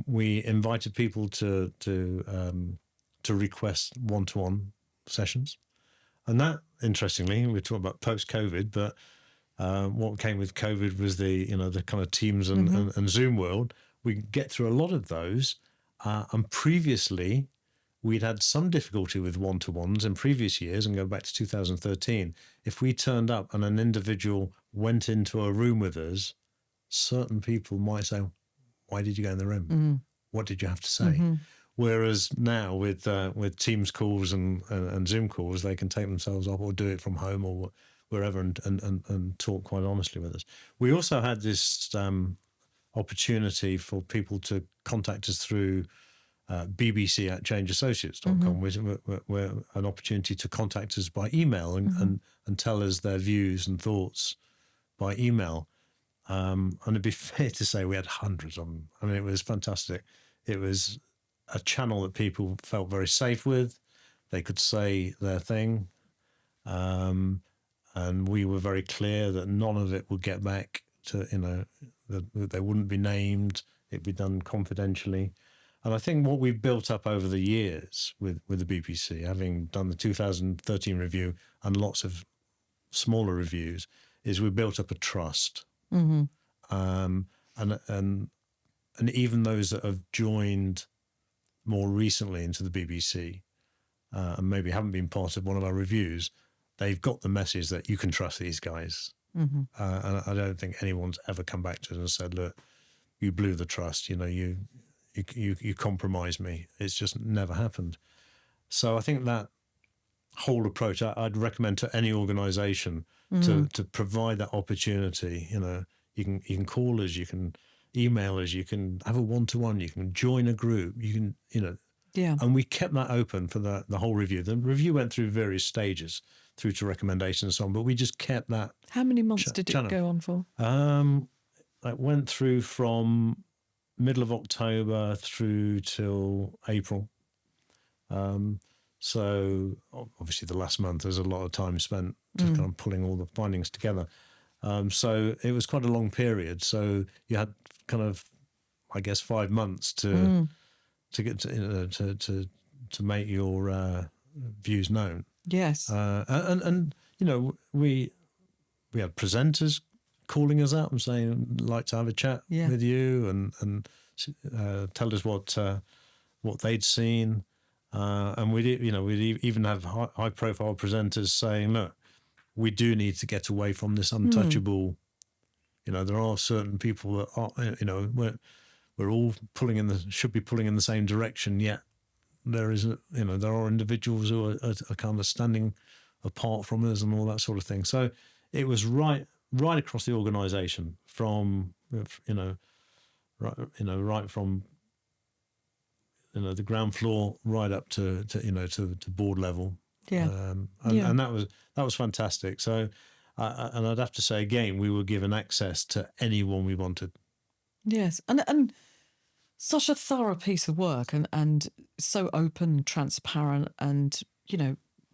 We invited people to request one-to-one sessions, and that, interestingly, we're talking about post-COVID, but what came with COVID was the kind of Teams and Zoom world. We get through a lot of those, and previously we'd had some difficulty with one-to-ones in previous years, and go back to 2013. If we turned up and an individual went into a room with us, certain people might say, "Why did you go in the room? What did you have to say?" Whereas now with Teams calls and Zoom calls, they can take themselves up or do it from home or wherever and talk quite honestly with us. We also had this opportunity for people to contact us through bbc@changeassociates.com, where an opportunity to contact us by email and tell us their views and thoughts by email. And it'd be fair to say we had hundreds of them. I mean, it was fantastic. It was a channel that people felt very safe with. They could say their thing. And we were very clear that none of it would get back to, that they wouldn't be named. It'd be done confidentially. And I think what we've built up over the years with the BBC, having done the 2013 review and lots of smaller reviews, is we built up a trust. Mm-hmm. And even those that have joined more recently into the BBC and maybe haven't been part of one of our reviews, they've got the message that you can trust these guys. Mm-hmm. And I don't think anyone's ever come back to us and said, look, you blew the trust, you compromised me. It's just never happened. So I think that whole approach, I'd recommend to any organisation to provide that opportunity. You can call us, you can email us, you can have a one-to-one, you can join a group, you can, Yeah. And we kept that open for the whole review. The review went through various stages through to recommendations and so on, but we just kept that. How many months did channel. it go on for? It went through from middle of October through till April. So obviously the last month there's a lot of time spent kind of pulling all the findings together. So it was quite a long period. So you had kind of, I guess, 5 months to get to make your views known. Yes. And we had presenters calling us up and saying, like to have a chat with you and tell us what they'd seen. And we'd even have high profile presenters saying, look, we do need to get away from this untouchable. There are certain people that are, we're all should be pulling in the same direction. Yet there are individuals who are kind of standing apart from us and all that sort of thing. So it was right across the organisation, from right from the ground floor right up to board level. Yeah. And that was fantastic. So and I'd have to say again, we were given access to anyone we wanted. Yes. And such a thorough piece of work and so open, transparent, and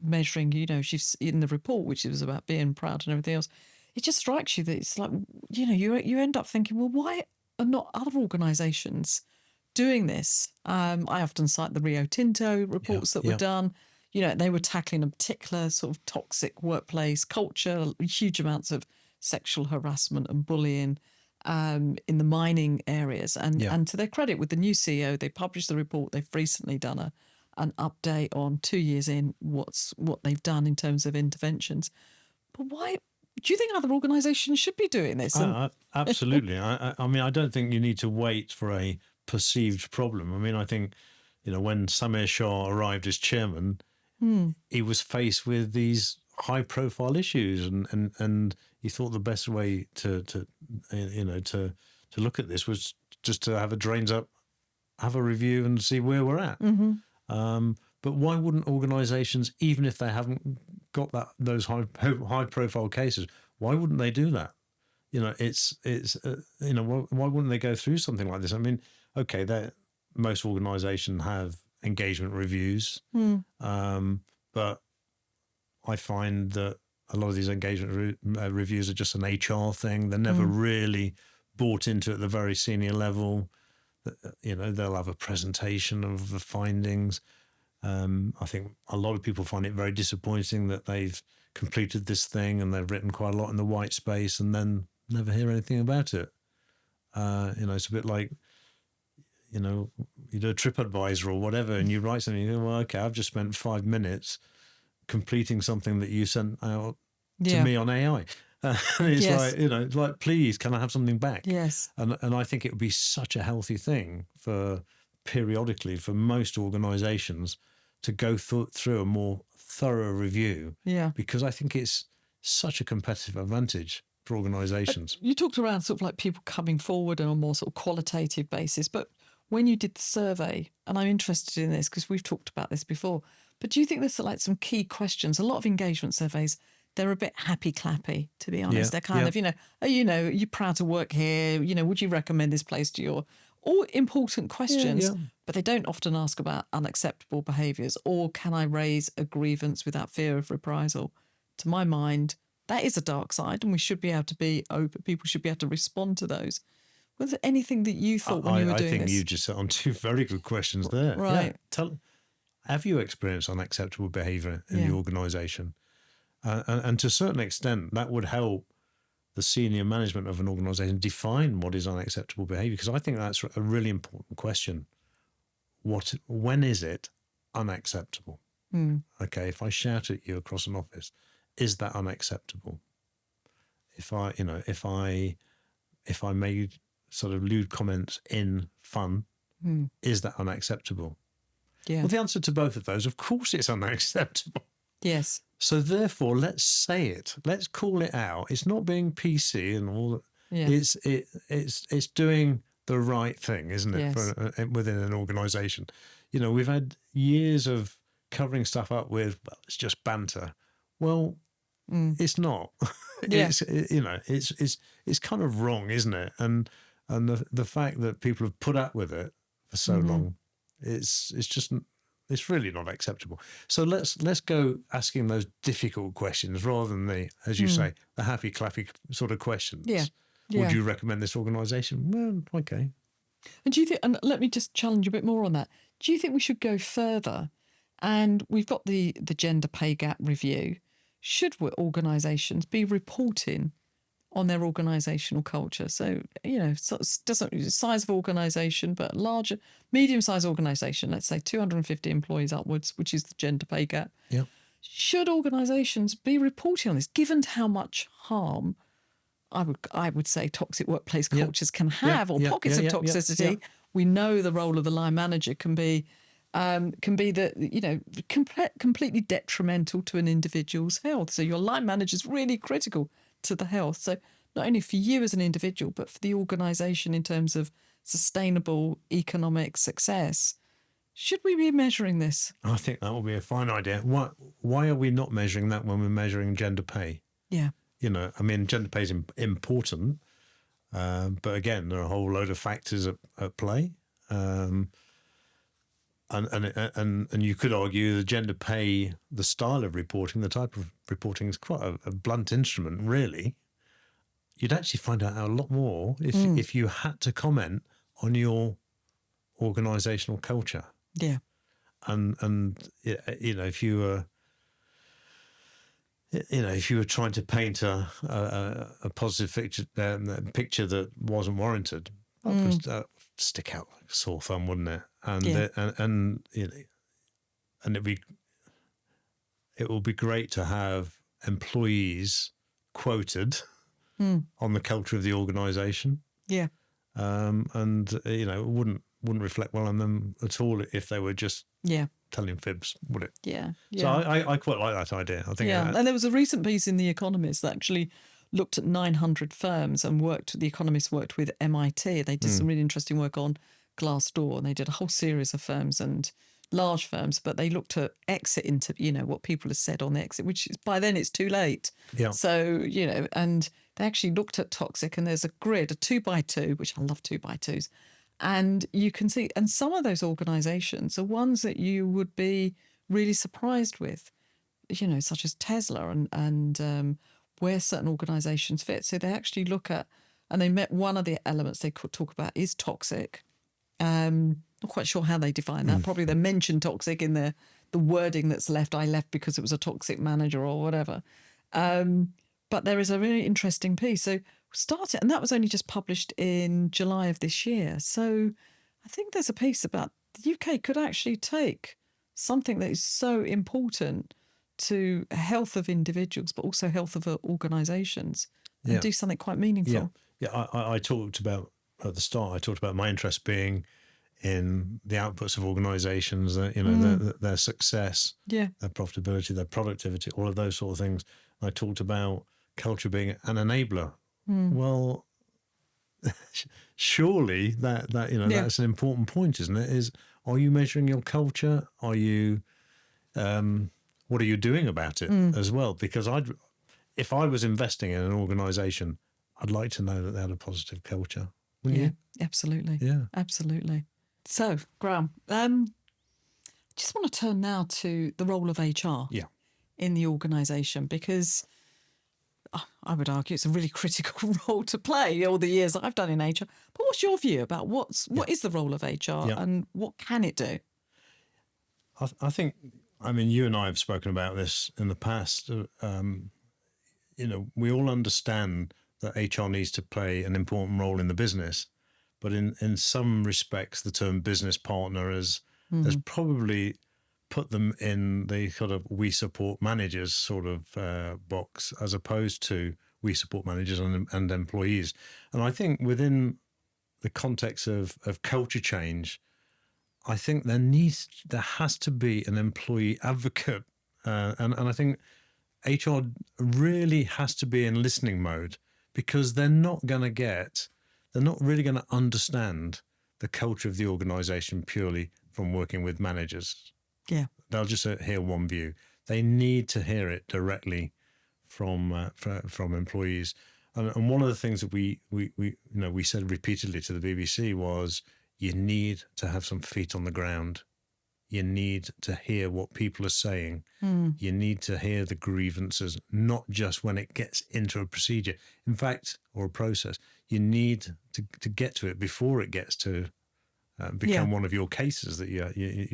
measuring, she's in the report, which was about being proud and everything else. It just strikes you that it's like, you end up thinking, well, why are not other organisations doing this? I often cite the Rio Tinto reports that were done. They were tackling a particular sort of toxic workplace culture, huge amounts of sexual harassment and bullying in the mining areas. And to their credit, with the new CEO, they published the report. They've recently done an update on 2 years in what they've done in terms of interventions. But why do you think other organisations should be doing this? Absolutely. I mean, I don't think you need to wait for a perceived problem. I mean, I think, when Samir Shah arrived as chairman, he was faced with these high-profile issues, and he thought the best way to look at this was just to have a drains up, have a review, and see where we're at. But why wouldn't organisations, even if they haven't got those high-profile cases, why wouldn't they do that? Why wouldn't they go through something like this? I mean, okay, most organisations have engagement reviews, but I find that a lot of these engagement reviews are just an HR thing. They're never really bought into at the very senior level. They'll have a presentation of the findings. I think a lot of people find it very disappointing that they've completed this thing and they've written quite a lot in the white space and then never hear anything about it. It's a bit like, you do a TripAdvisor or whatever, and you write something, you go, well, okay, I've just spent 5 minutes completing something that you sent out to me on AI. And it's like, please, can I have something back? Yes. And I think it would be such a healthy thing periodically for most organisations to go through a more thorough review. Yeah. Because I think it's such a competitive advantage for organisations. You talked around sort of like people coming forward on a more sort of qualitative basis, but when you did the survey, and I'm interested in this because we've talked about this before, but do you think there's like some key questions? A lot of engagement surveys they're a bit happy clappy, to be honest. Yeah, They're kind yeah. of, are you proud to work here? Would you recommend this place to your, all important questions, yeah. but they don't often ask about unacceptable behaviours or can I raise a grievance without fear of reprisal? To my mind, that is a dark side, and we should be able to be open. People should be able to respond to those. Was there anything that you thought when you were doing I think this? you just hit on two very good questions there. Right. Yeah. Have you experienced unacceptable behaviour in the organisation? And to a certain extent, that would help the senior management of an organisation define what is unacceptable behaviour, because I think that's a really important question. When is it unacceptable? Okay, if I shout at you across an office, is that unacceptable? If I made sort of lewd comments in fun, is that unacceptable? Yeah. Well, the answer to both of those, of course, it's unacceptable. Yes. So therefore, let's say it. Let's call it out. It's not being PC and all that. Yeah. It's doing the right thing, isn't it? Yes. Within an organisation, we've had years of covering stuff up with, well, it's just banter. Well, it's not. Yeah. It's kind of wrong, isn't it? And the fact that people have put up with it for so long, it's really not acceptable. So let's go asking those difficult questions rather than the, as you say, the happy clappy sort of questions. Yeah. Would you recommend this organisation? Well, okay. And do you think, and let me just challenge a bit more on that. Do you think we should go further? And we've got the gender pay gap review. Should organisations be reporting on their organisational culture? So, size of organisation, but larger, medium-sized organisation, let's say 250 employees upwards, which is the gender pay gap. Yeah. Should organisations be reporting on this, given how much harm I would say toxic workplace cultures can have, or pockets of toxicity? We know the role of the line manager can be completely detrimental to an individual's health. So your line manager is really critical to the health. So not only for you as an individual, but for the organisation in terms of sustainable economic success. Should we be measuring this? I think that will be a fine idea. Why are we not measuring that when we're measuring gender pay? Yeah. Gender pay is important, but again, there are a whole load of factors at play. And you could argue the gender pay, the style of reporting, the type of reporting is quite a blunt instrument, really. You'd actually find out a lot more if you had to comment on your organisational culture. Yeah. And if you were trying to paint a positive picture that wasn't warranted, that would stick out like a sore thumb, wouldn't it? And it will be great to have employees quoted on the culture of the organisation. Yeah. It wouldn't reflect well on them at all if they were just telling fibs, would it? Yeah. So I quite like that idea. I think. And there was a recent piece in The Economist that actually looked at 900 firms and The Economist worked with MIT. They did some really interesting work on Glassdoor, and they did a whole series of firms and large firms, but they looked at exit what people have said on the exit, which is, by then it's too late. Yeah. So, and they actually looked at toxic, and there's a grid, a 2x2, which I love 2x2s. And you can see, and some of those organisations are ones that you would be really surprised with, such as Tesla and where certain organisations fit. So they actually look at, and they met one of the elements they could talk about is toxic. Not quite sure how they define that. Probably they mention toxic in the wording that's left. I left because it was a toxic manager or whatever. But there is a really interesting piece. So started, and that was only just published in July of this year. So I think there's a piece about the UK could actually take something that is so important to health of individuals, but also health of organisations, and do something quite meaningful. Yeah. I talked about at the start. I talked about my interest being in the outputs of organisations, their success, their profitability, their productivity, all of those sort of things. I talked about culture being an enabler. Well, surely that's an important point, isn't it? Are you measuring your culture? Are you what are you doing about it as well? Because if I was investing in an organisation, I'd like to know that they had a positive culture. Wouldn't Yeah, you? absolutely. Yeah. Absolutely. So, Graham, just want to turn now to the role of HR Yeah. in the organisation, because I would argue it's a really critical role to play all the years I've done in HR. But what's your view about what is the role of HR Yeah. and what can it do? I think, I mean, you and I have spoken about this in the past. We all understand that HR needs to play an important role in the business, but in some respects, the term business partner has probably put them in the sort of we support managers sort of box, as opposed to we support managers and employees. And I think within the context of culture change, I think there has to be an employee advocate, and I think HR really has to be in listening mode, because they're not really going to understand the culture of the organisation purely from working with managers. Yeah. They'll just hear one view. They need to hear it directly from employees. And one of the things that we said repeatedly to the BBC was, you need to have some feet on the ground. You need to hear what people are saying. You need to hear the grievances, not just when it gets into a procedure, in fact, or a process. You need to get to it before it gets to become one of your cases that you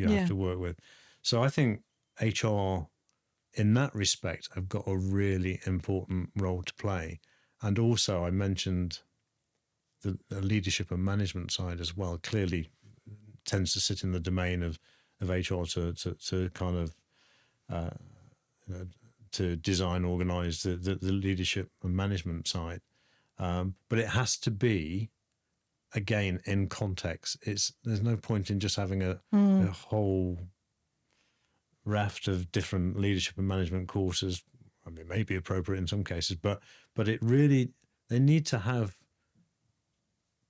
have to work with. So I think HR, in that respect, have got a really important role to play. And also, I mentioned the leadership and management side as well. Clearly, tends to sit in the domain of HR to kind of to design, organise the leadership and management side. But it has to be, again, in context. There's no point in just having a whole raft of different leadership and management courses. I mean, it may be appropriate in some cases, but it really, they need to have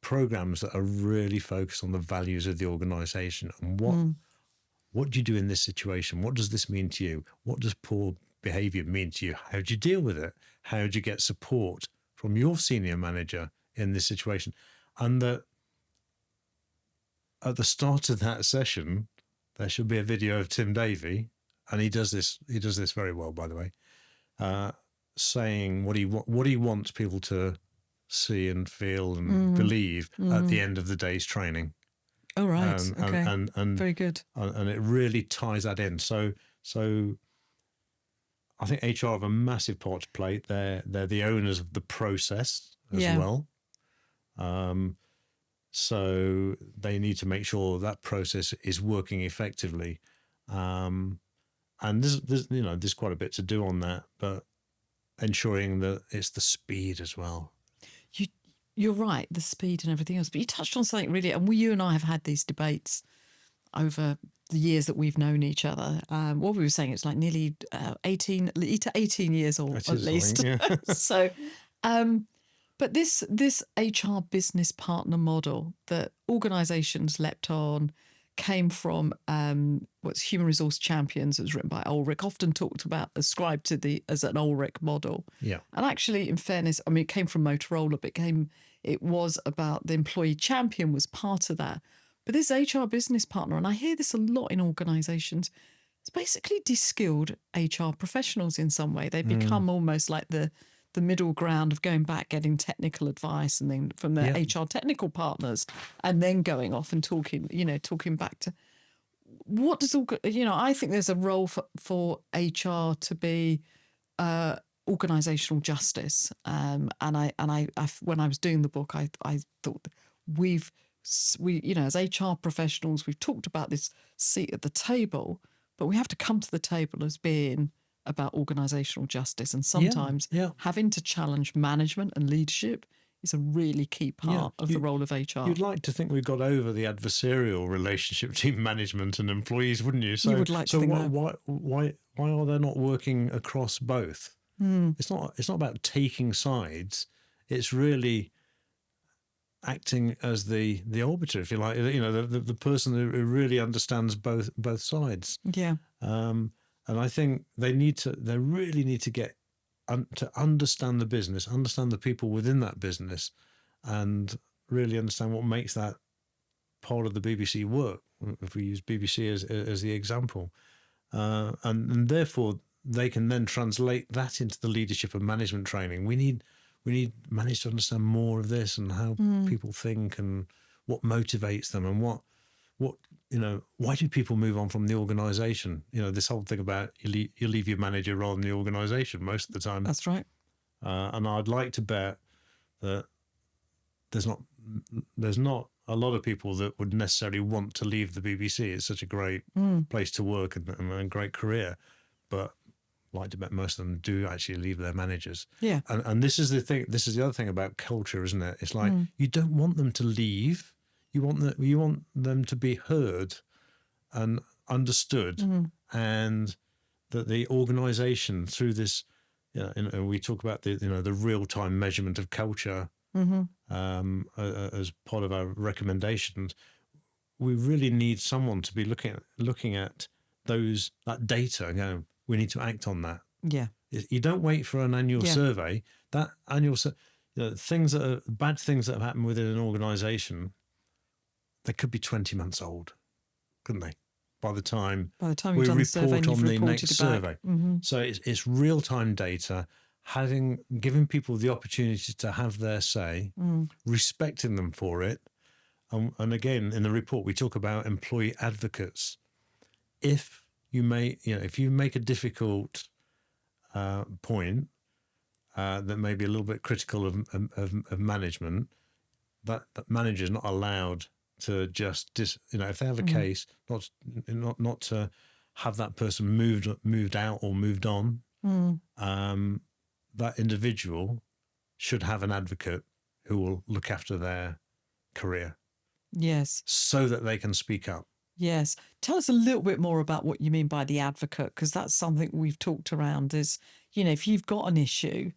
programs that are really focused on the values of the organisation and what do you do in this situation? What does this mean to you? What does poor behaviour mean to you? How do you deal with it? How do you get support from your senior manager in this situation? And that at the start of that session, there should be a video of Tim Davey, and he does this very well, by the way, saying what he wants people to see and feel and believe at the end of the day's training. Oh, right. Okay. And very good. And it really ties that in. So I think HR have a massive part to play. They're the owners of the process as well. So they need to make sure that process is working effectively. And there's quite a bit to do on that, but ensuring that it's the speed as well. You're right, the speed and everything else. But you touched on something really, and you and I have had these debates over the years that we've known each other. What we were saying, it's like nearly 18 years old at least. So, but this HR business partner model that organisations leapt on came from what's Human Resource Champions. It was written by Ulrich, often talked about, ascribed as an Ulrich model. Yeah. And actually, in fairness, I mean, it came from Motorola, but it was about the employee champion was part of that. But this HR business partner, and I hear this a lot in organisations, it's basically de-skilled HR professionals in some way. They become almost like the middle ground of going back, getting technical advice, and then from their HR technical partners, and then going off and talking back to what does I think there's a role for HR to be organisational justice. And I when I was doing the book, I thought we as HR professionals, we've talked about this seat at the table, but we have to come to the table as being about organisational justice, and sometimes having to challenge management and leadership is a really key part of the role of HR. You'd like to think we've got over the adversarial relationship between management and employees, wouldn't you? So, you would like to think why are they not working across both? It's not about taking sides. It's really acting as the arbiter, if you like. The person who really understands both sides. Yeah. And I think they really need to get to understand the business, understand the people within that business, and really understand what makes that part of the BBC work. If we use BBC as the example, and therefore they can then translate that into the leadership and management training. We need managers to understand more of this and how people think and what motivates them and what why do people move on from the organisation? This whole thing about you leave your manager rather than the organisation most of the time. That's right. And I'd like to bet that there's not a lot of people that would necessarily want to leave the BBC. It's such a great place to work and a great career, but I'd like to bet most of them do actually leave their managers. Yeah. And this is the thing. This is the other thing about culture, isn't it? It's like you don't want them to leave. You want them to be heard and understood, and that the organisation through this, and we talk about the real time measurement of culture as part of our recommendations. We really need someone to be looking at that data and going, we need to act on that. Yeah. You don't wait for an annual survey. That annual bad things that have happened within an organisation, they could be 20 months old, couldn't they? By the time we report done the survey on the next survey. So it's real-time data, giving people the opportunity to have their say, respecting them for it. And again, in the report, we talk about employee advocates. If you make a difficult point that may be a little bit critical of management, that manager is not allowed to just if they have a case, not to have that person moved out or moved on. That individual should have an advocate who will look after their career. Yes. So that they can speak up. Yes. Tell us a little bit more about what you mean by the advocate, because that's something we've talked around is, if you've got an issue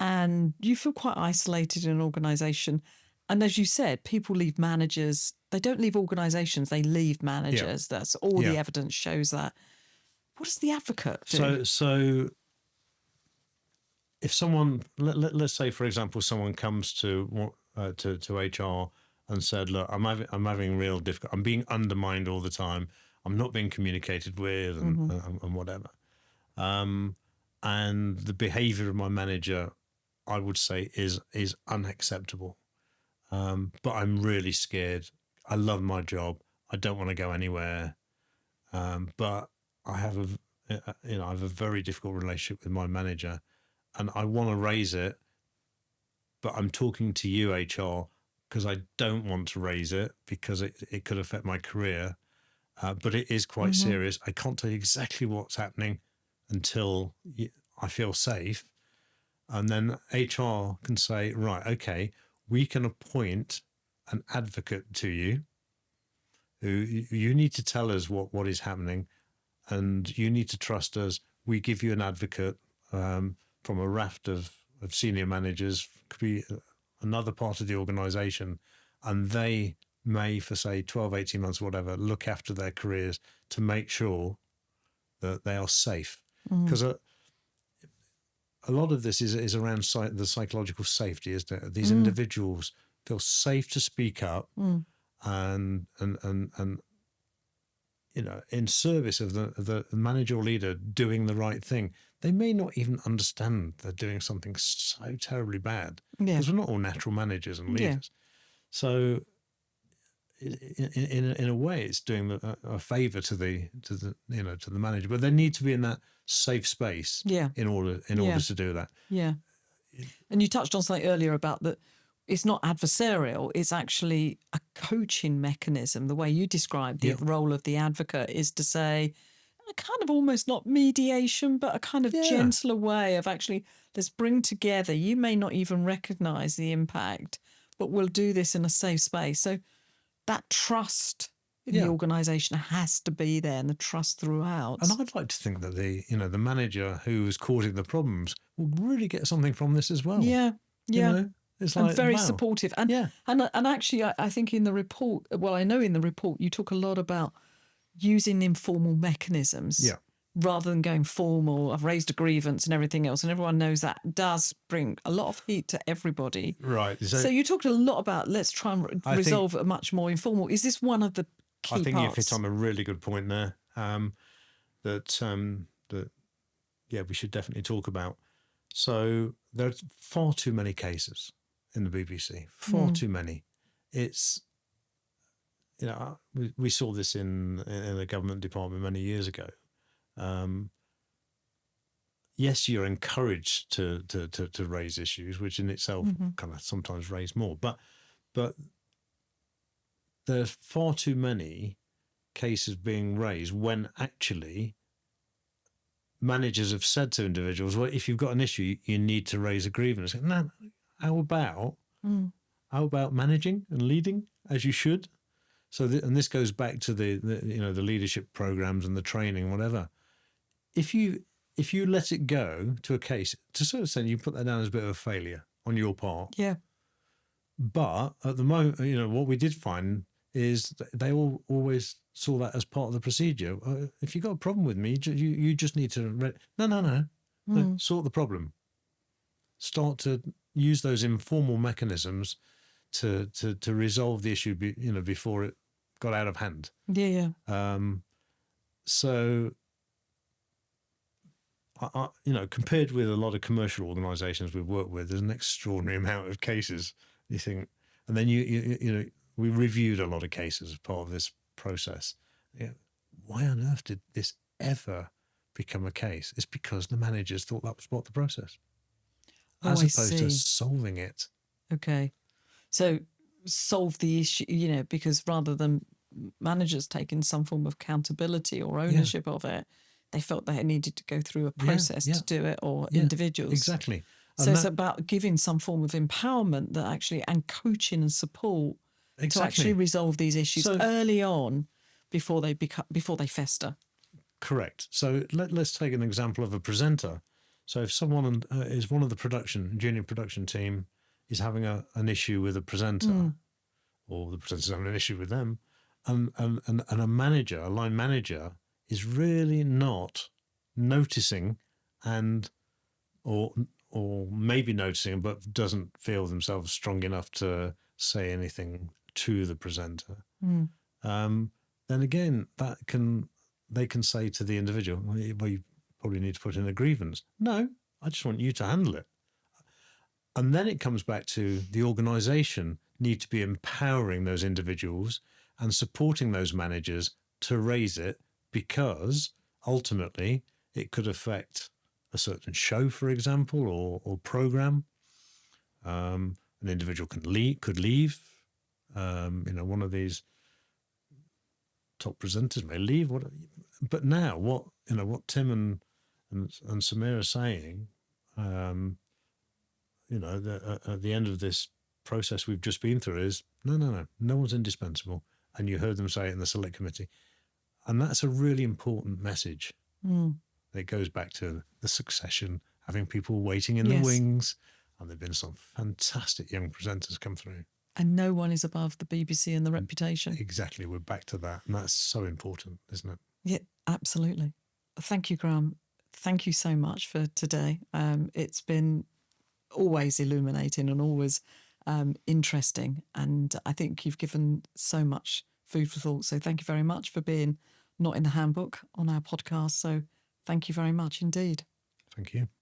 and you feel quite isolated in an organisation, and as you said, people leave managers, they don't leave organisations, they leave managers. Yeah. That's all the evidence shows that. What does the advocate do? So if someone, let's say, for example, someone comes to HR and said, look, I'm having real difficulty. I'm being undermined all the time. I'm not being communicated with and whatever. And the behaviour of my manager, I would say, is unacceptable. But I'm really scared. I love my job. I don't want to go anywhere. But I have a very difficult relationship with my manager, and I want to raise it. But I'm talking to you, HR, because I don't want to raise it because it could affect my career. But it is quite serious. I can't tell you exactly what's happening until I feel safe. And then HR can say, right, okay, we can appoint an advocate to you who you need to tell us what is happening, and you need to trust us. We give you an advocate from a raft of senior managers, could be another part of the organisation, and they may, for say 12, 18 months, whatever, look after their careers to make sure that they are safe. Because a lot of this is around the psychological safety, isn't it? These individuals feel safe to speak up and in service of the manager or leader doing the right thing. They may not even understand they're doing something so terribly bad, because we're not all natural managers and leaders. So in a way, it's doing a favour to the manager, but they need to be in that safe space in order to do that. Yeah. And you touched on something earlier about that it's not adversarial, it's actually a coaching mechanism. The way you described the role of the advocate is to say, a kind of almost not mediation, but a kind of gentler way of actually, let's bring together. You may not even recognise the impact, but we'll do this in a safe space. So that trust in the organisation has to be there, and the trust throughout. And I'd like to think that the manager who is causing the problems will really get something from this as well. It's like, and very supportive. And actually, I think in the report, I know in the report you talk a lot about using informal mechanisms rather than going formal, I've raised a grievance and everything else, and everyone knows that does bring a lot of heat to everybody. Right. So you talked a lot about let's try and I think- resolve it much more informal. Is this one of the key I think parts? you've hit on a really good point there. That we should definitely talk about. So there's far too many cases in the BBC. Far too many. It's, we saw this in the government department many years ago. Yes, you're encouraged to raise issues, which in itself kind of sometimes raise more. But there's far too many cases being raised when actually managers have said to individuals, well, if you've got an issue, you need to raise a grievance. No, how about managing and leading as you should? So, and this goes back to the leadership programs and the training, whatever. If you let it go to a case, to a certain extent, you put that down as a bit of a failure on your part. Yeah. But at the moment, what we did find is that they always saw that as part of the procedure. If you've got a problem with me, you just need to... No. Sort the problem. Start to use those informal mechanisms to resolve the issue, before it got out of hand. Yeah. So, compared with a lot of commercial organisations we've worked with, there's an extraordinary amount of cases. You think, and then we reviewed a lot of cases as part of this process. Why on earth did this ever become a case? It's because the managers thought that was part of the process, as opposed to solving it. Okay. So solve the issue, because rather than managers taking some form of accountability or ownership of it, they felt they needed to go through a process to do it, or individuals. Exactly. So it's about giving some form of empowerment that actually, and coaching and support to actually resolve these issues early on before they fester. Correct. So let's take an example of a presenter. So if someone is one of the junior production team is having an issue with a presenter, or the presenter's having an issue with them, and a manager, a line manager, is really not noticing or maybe noticing, but doesn't feel themselves strong enough to say anything to the presenter, then again, they can say to the individual, well, you probably need to put in a grievance. No, I just want you to handle it. And then it comes back to the organisation need to be empowering those individuals and supporting those managers to raise it, because ultimately it could affect a certain show, for example, or program. An individual could leave. One of these top presenters may leave. But now, what Tim and Samir are saying, at the end of this process we've just been through, is no one's indispensable. And you heard them say it in the select committee, and that's a really important message. It goes back to the succession, having people waiting in the wings, and there've been some fantastic young presenters come through. And no one is above the BBC and the reputation. Exactly. We're back to that. And that's so important, isn't it? Yeah, absolutely. Thank you, Grahame. Thank you so much for today. It's been always illuminating and always interesting. And I think you've given so much food for thought. So thank you very much for being not in the handbook on our podcast. So thank you very much indeed. Thank you.